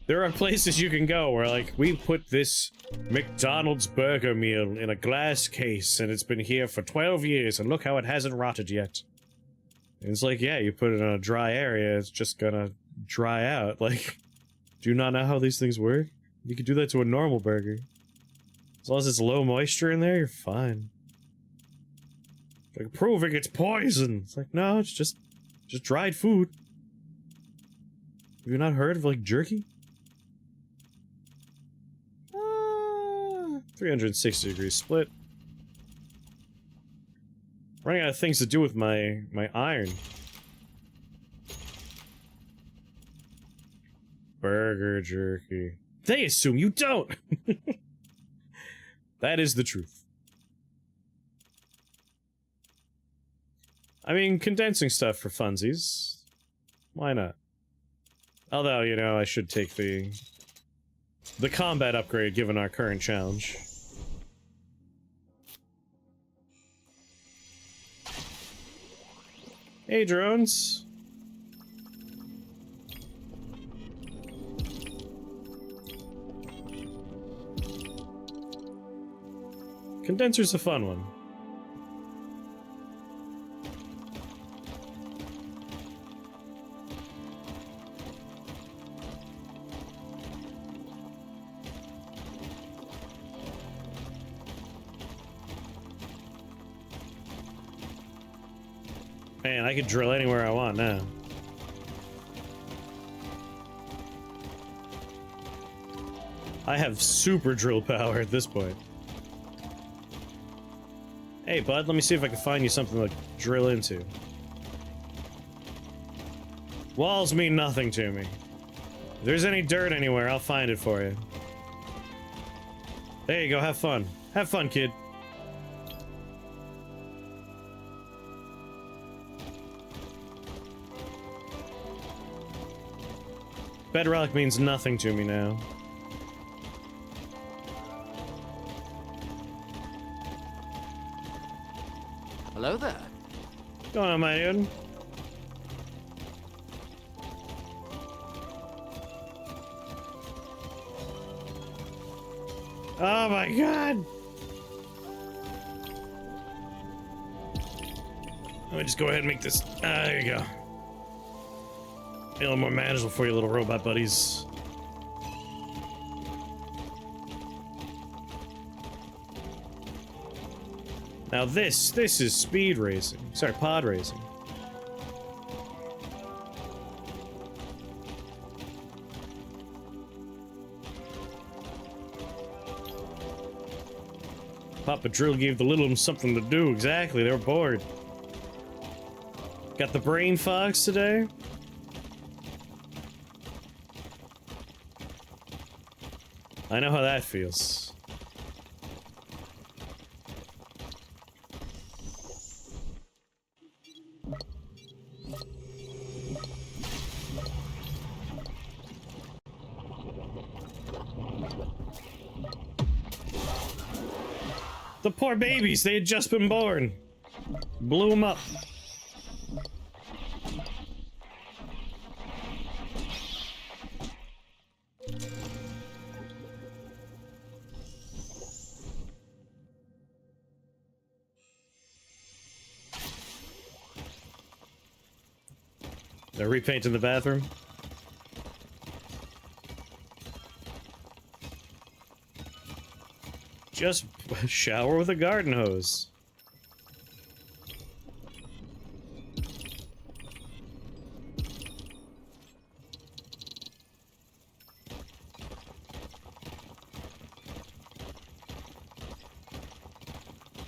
Speaker 1: There are places you can go where, like, we put this McDonald's burger meal in a glass case, and it's been here for 12 years, and look how it hasn't rotted yet. And it's like, yeah, you put it in a dry area, it's just gonna dry out. Like, do you not know how these things work? You could do that to a normal burger. As long as it's low moisture in there, you're fine. Like, proving it's poison. It's like, no, it's just dried food. Have you not heard of, like, jerky? 360 degree split. Running out of things to do with my iron. Burger jerky. They assume you don't! That is the truth. I mean, condensing stuff for funsies. Why not? Although, you know, I should take the combat upgrade given our current challenge. Hey, drones. Condenser's a fun one. Man, I could drill anywhere I want now. I have super drill power at this point. Hey, bud, let me see if I can find you something to drill into. Walls mean nothing to me. If there's any dirt anywhere, I'll find it for you. There you go, have fun. Have fun, kid. Bedrock means nothing to me now.
Speaker 2: Hello there.
Speaker 1: What's going on, my dude? Oh my god! Let me just go ahead and make this. There you go. A little more manageable for you, little robot buddies. Now this is speed racing. Sorry, pod racing. Papa Drill gave the little ones something to do. Exactly, they were bored. Got the brain fogs today. I know how that feels. The poor babies, they had just been born. Blew them up. They're repainting the bathroom. Just shower with a garden hose.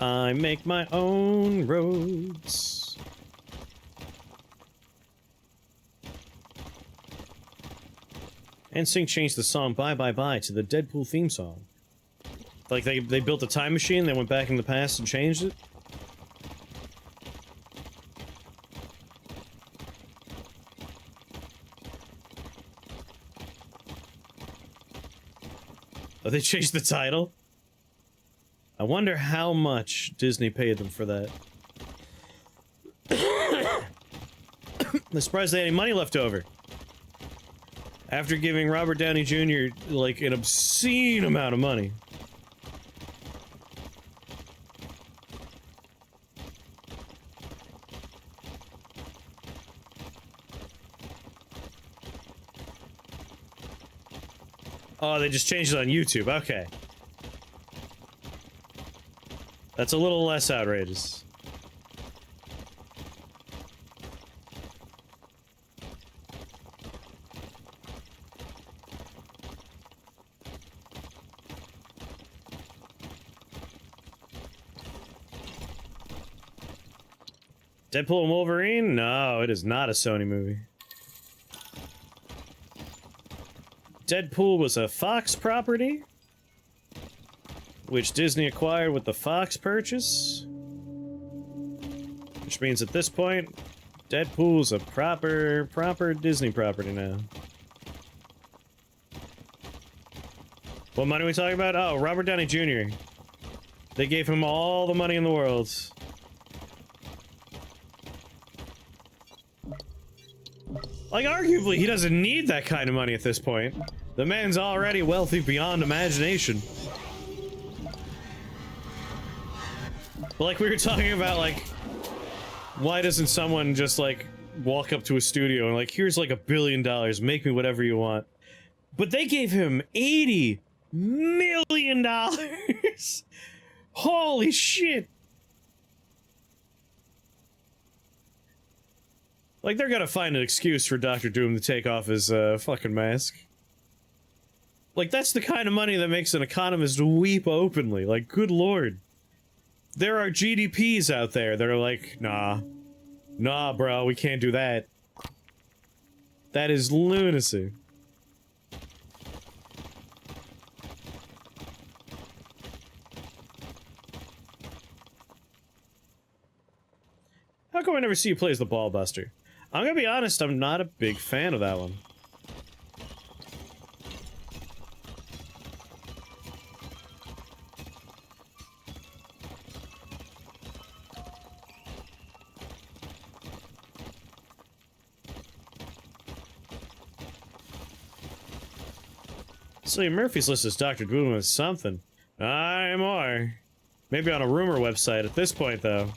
Speaker 1: I make my own roads. NSYNC changed the song Bye Bye Bye to the Deadpool theme song. Like they built a time machine, they went back in the past and changed it? Oh, they changed the title? I wonder how much Disney paid them for that. I'm surprised they had any money left over. After giving Robert Downey Jr. like an obscene amount of money. Oh, they just changed it on YouTube. Okay. That's a little less outrageous. Deadpool and Wolverine? No, it is not a Sony movie. Deadpool was a Fox property, which Disney acquired with the Fox purchase. Which means at this point, Deadpool's a proper Disney property now. What money are we talking about? Oh, Robert Downey Jr. They gave him all the money in the world. Like, arguably, he doesn't need that kind of money at this point. The man's already wealthy beyond imagination. But like we were talking about, like, why doesn't someone just, like, walk up to a studio and, like, here's, like, $1 billion, make me whatever you want. But they gave him $80 million! Holy shit! Like, they're gonna find an excuse for Dr. Doom to take off his, fucking mask. Like, that's the kind of money that makes an economist weep openly. Like, good lord. There are GDPs out there that are like, nah. Nah, bro, we can't do that. That is lunacy. How come I never see you play as the Ball Buster? I'm gonna be honest, I'm not a big fan of that one. Cillian Murphy's list is Dr. Doom with something. more. Maybe on a rumor website at this point, though.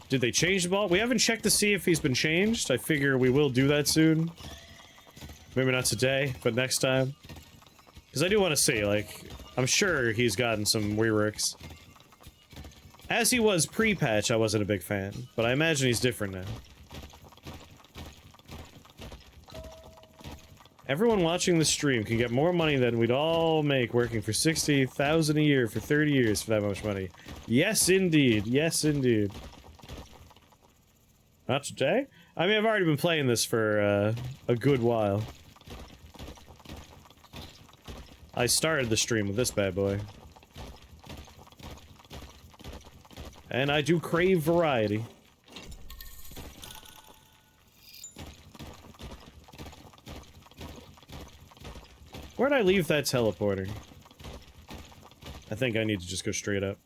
Speaker 1: Did they change the ball? We haven't checked to see if he's been changed. I figure we will do that soon. Maybe not today, but next time. Because I do want to see, like, I'm sure he's gotten some reworks. As he was pre-patch, I wasn't a big fan, but I imagine he's different now. Everyone watching the stream can get more money than we'd all make working for 60,000 a year for 30 years for that much money. Yes, indeed. Yes, indeed. Not today? I mean, I've already been playing this for a good while. I started the stream with this bad boy. And I do crave variety. Where'd I leave that teleporter? I think I need to just go straight up.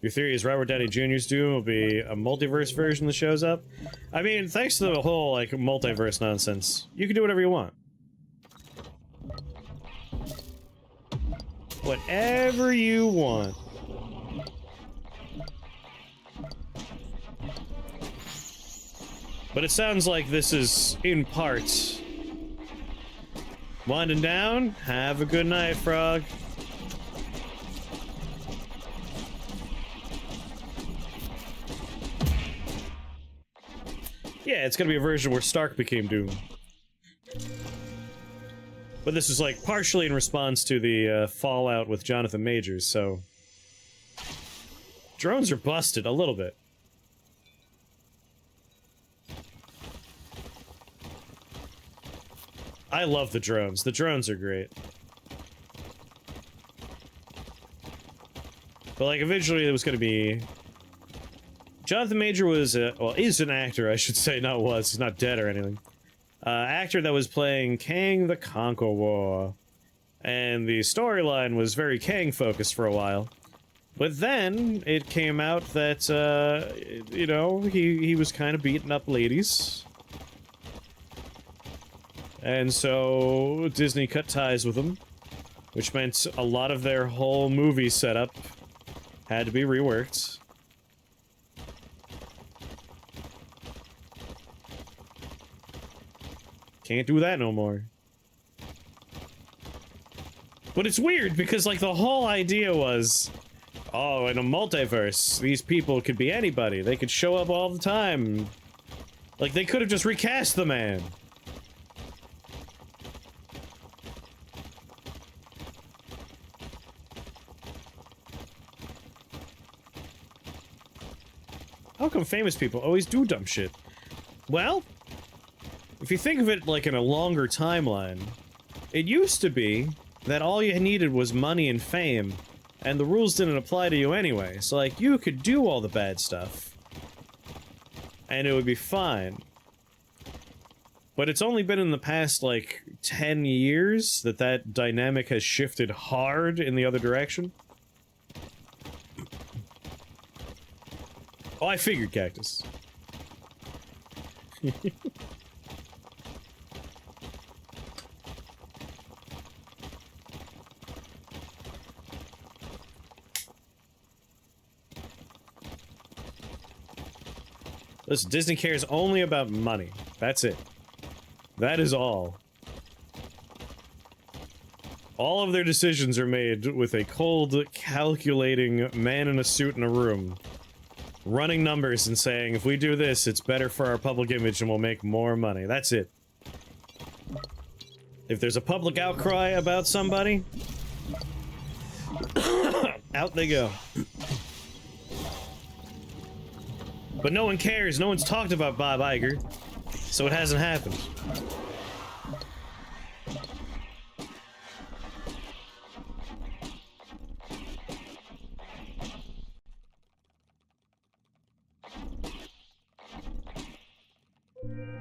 Speaker 1: Your theory is Robert Downey Jr.'s Doom will be a multiverse version that shows up? I mean, thanks to the whole, like, multiverse nonsense, you can do whatever you want. Whatever you want. But it sounds like this is, in part, winding down. Have a good night, Frog. Yeah, it's gonna be a version where Stark became Doom. But this is, like, partially in response to the fallout with Jonathan Majors, so... Drones are busted, a little bit. I love the drones. The drones are great. But, like, eventually it was gonna be... Jonathan Major was, well, is an actor, I should say, not was. He's not dead or anything. Actor that was playing Kang the Conqueror. And the storyline was very Kang-focused for a while. But then, it came out that, you know, he was kind of beating up ladies. And so, Disney cut ties with him. Which meant a lot of their whole movie setup had to be reworked. Can't do that no more. But it's weird because, like, the whole idea was, oh, in a multiverse, these people could be anybody. They could show up all the time. Like, they could have just recast the man. How come famous people always do dumb shit? Well... if you think of it like in a longer timeline, it used to be that all you needed was money and fame, and the rules didn't apply to you anyway, so like, you could do all the bad stuff, and it would be fine. But it's only been in the past, like, 10 years that that dynamic has shifted hard in the other direction. Oh, I figured, Cactus. Listen, Disney cares only about money. That's it. That is all. All of their decisions are made with a cold, calculating man in a suit in a room. Running numbers and saying, if we do this, it's better for our public image and we'll make more money. That's it. If there's a public outcry about somebody, out they go. But no one cares, no one's talked about Bob Iger, so it hasn't happened.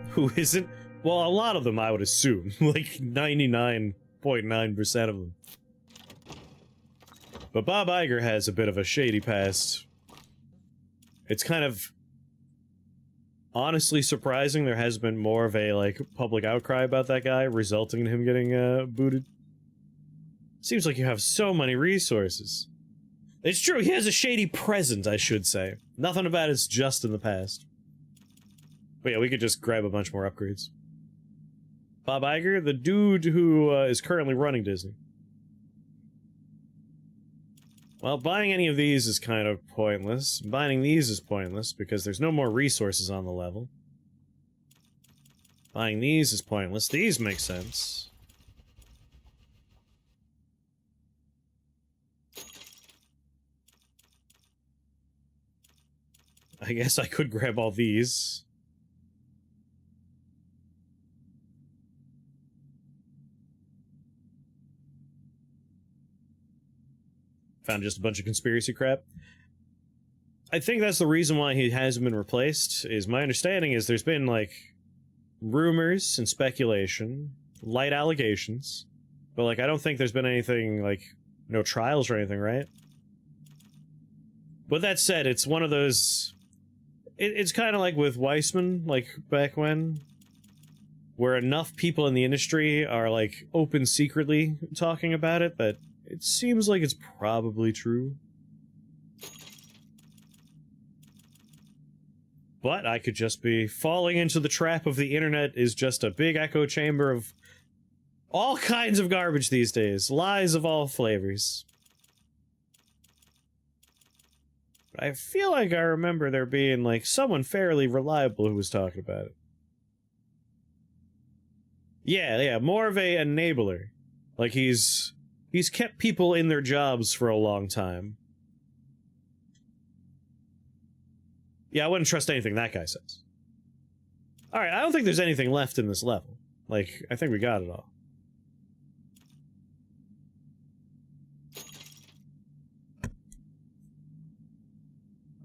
Speaker 1: Who isn't? Well, a lot of them, I would assume. Like 99.9% of them. But Bob Iger has a bit of a shady past. It's kind of honestly surprising there has been more of a, like, public outcry about that guy, resulting in him getting, booted. Seems like you have so many resources. It's true, he has a shady present, I should say. Nothing about it's just in the past. But yeah, we could just grab a bunch more upgrades. Bob Iger, the dude who is currently running Disney. Well, buying any of these is kind of pointless. Buying these is pointless because there's no more resources on the level. Buying these is pointless. These make sense. I guess I could grab all these. Found just a bunch of conspiracy crap. I think that's the reason why he hasn't been replaced, is my understanding is there's been, like, rumors and speculation, light allegations, but, like, I don't think there's been anything, like, no trials or anything, right? But that said, it's one of those... It's kind of like with Weissman, like, back when, where enough people in the industry are, like, open secretly talking about it that it seems like it's probably true. But I could just be falling into the trap of the internet is just a big echo chamber of all kinds of garbage these days. Lies of all flavors. But I feel like I remember there being, like, someone fairly reliable who was talking about it. Yeah, more of a enabler. Like, he's kept people in their jobs for a long time. Yeah, I wouldn't trust anything that guy says. Alright, I don't think there's anything left in this level. Like, I think we got it all.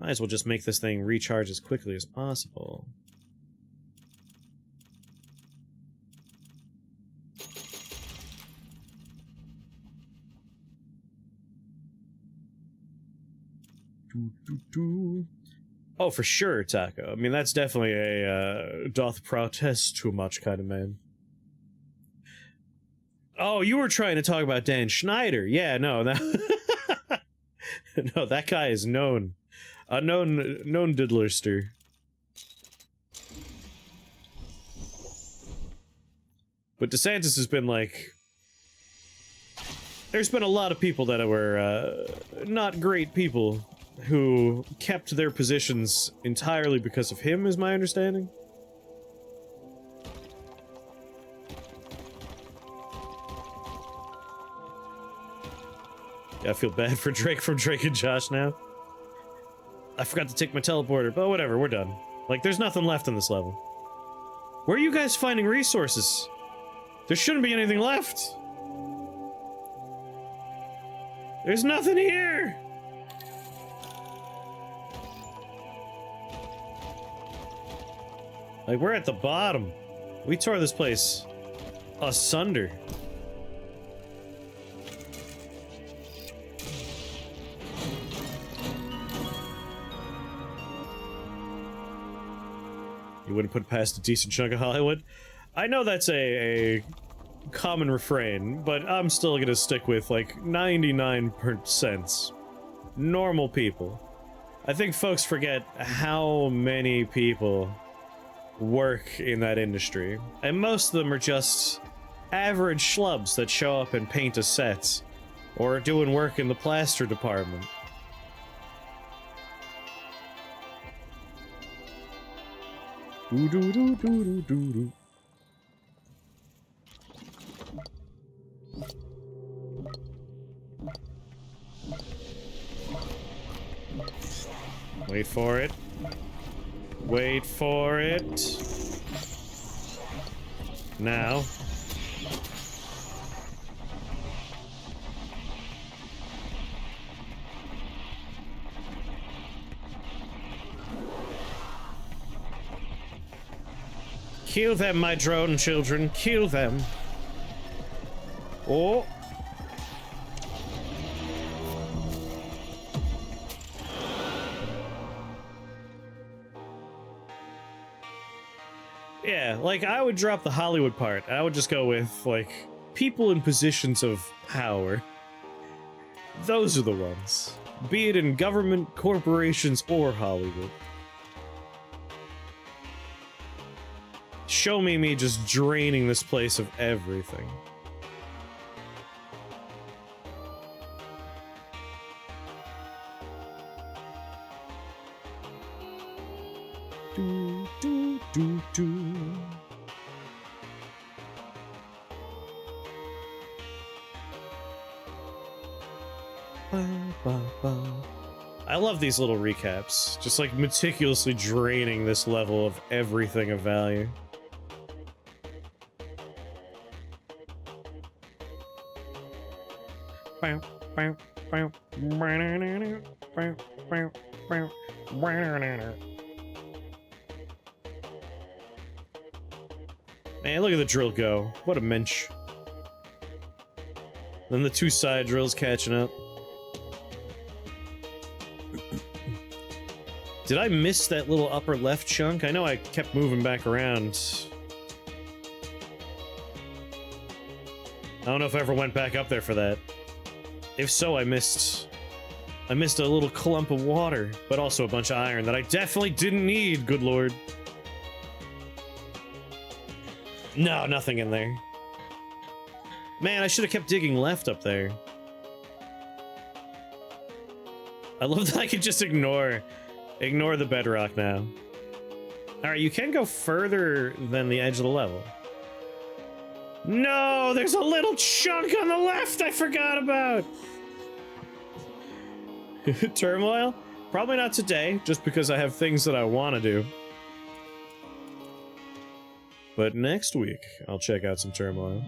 Speaker 1: Might as well just make this thing recharge as quickly as possible. Oh, for sure, Taco. I mean, that's definitely a, doth protest too much kind of man. Oh, you were trying to talk about Dan Schneider. Yeah, no, that... no, that guy is known. A known diddlerster. But DeSantis has been, like... There's been a lot of people that were, not great people who kept their positions entirely because of him, is my understanding. Yeah, I feel bad for Drake from Drake and Josh now. I forgot to take my teleporter, but whatever, we're done. Like, there's nothing left in this level. Where are you guys finding resources? There shouldn't be anything left. There's nothing here! Like, we're at the bottom. We tore this place asunder. You wouldn't put it past a decent chunk of Hollywood? I know that's a common refrain, but I'm still gonna stick with, like, 99% normal people. I think folks forget how many people work in that industry, and most of them are just average schlubs that show up and paint a set, or are doing work in the plaster department. Doo-doo-doo-doo-doo-doo. Wait for it. Wait for it. Now. Kill them, my drone children. Kill them. Oh. Yeah, like, I would drop the Hollywood part. I would just go with, like, people in positions of power. Those are the ones. Be it in government, corporations, or Hollywood. Show me just draining this place of everything. Do, do, do, do. Ba, ba, ba. I love these little recaps. Just like meticulously draining this level of everything of value. Man, look at the drill go. What a mensch. Then the two side drills catching up. Did I miss that little upper left chunk? I know I kept moving back around. I don't know if I ever went back up there for that. If so, I missed a little clump of water, but also a bunch of iron that I definitely didn't need, good lord. No, nothing in there. Man, I should have kept digging left up there. I love that I could just ignore the bedrock now. Alright, you can go further than the edge of the level. No, there's a little chunk on the left I forgot about! Turmoil? Probably not today, just because I have things that I want to do. But next week, I'll check out some Turmoil.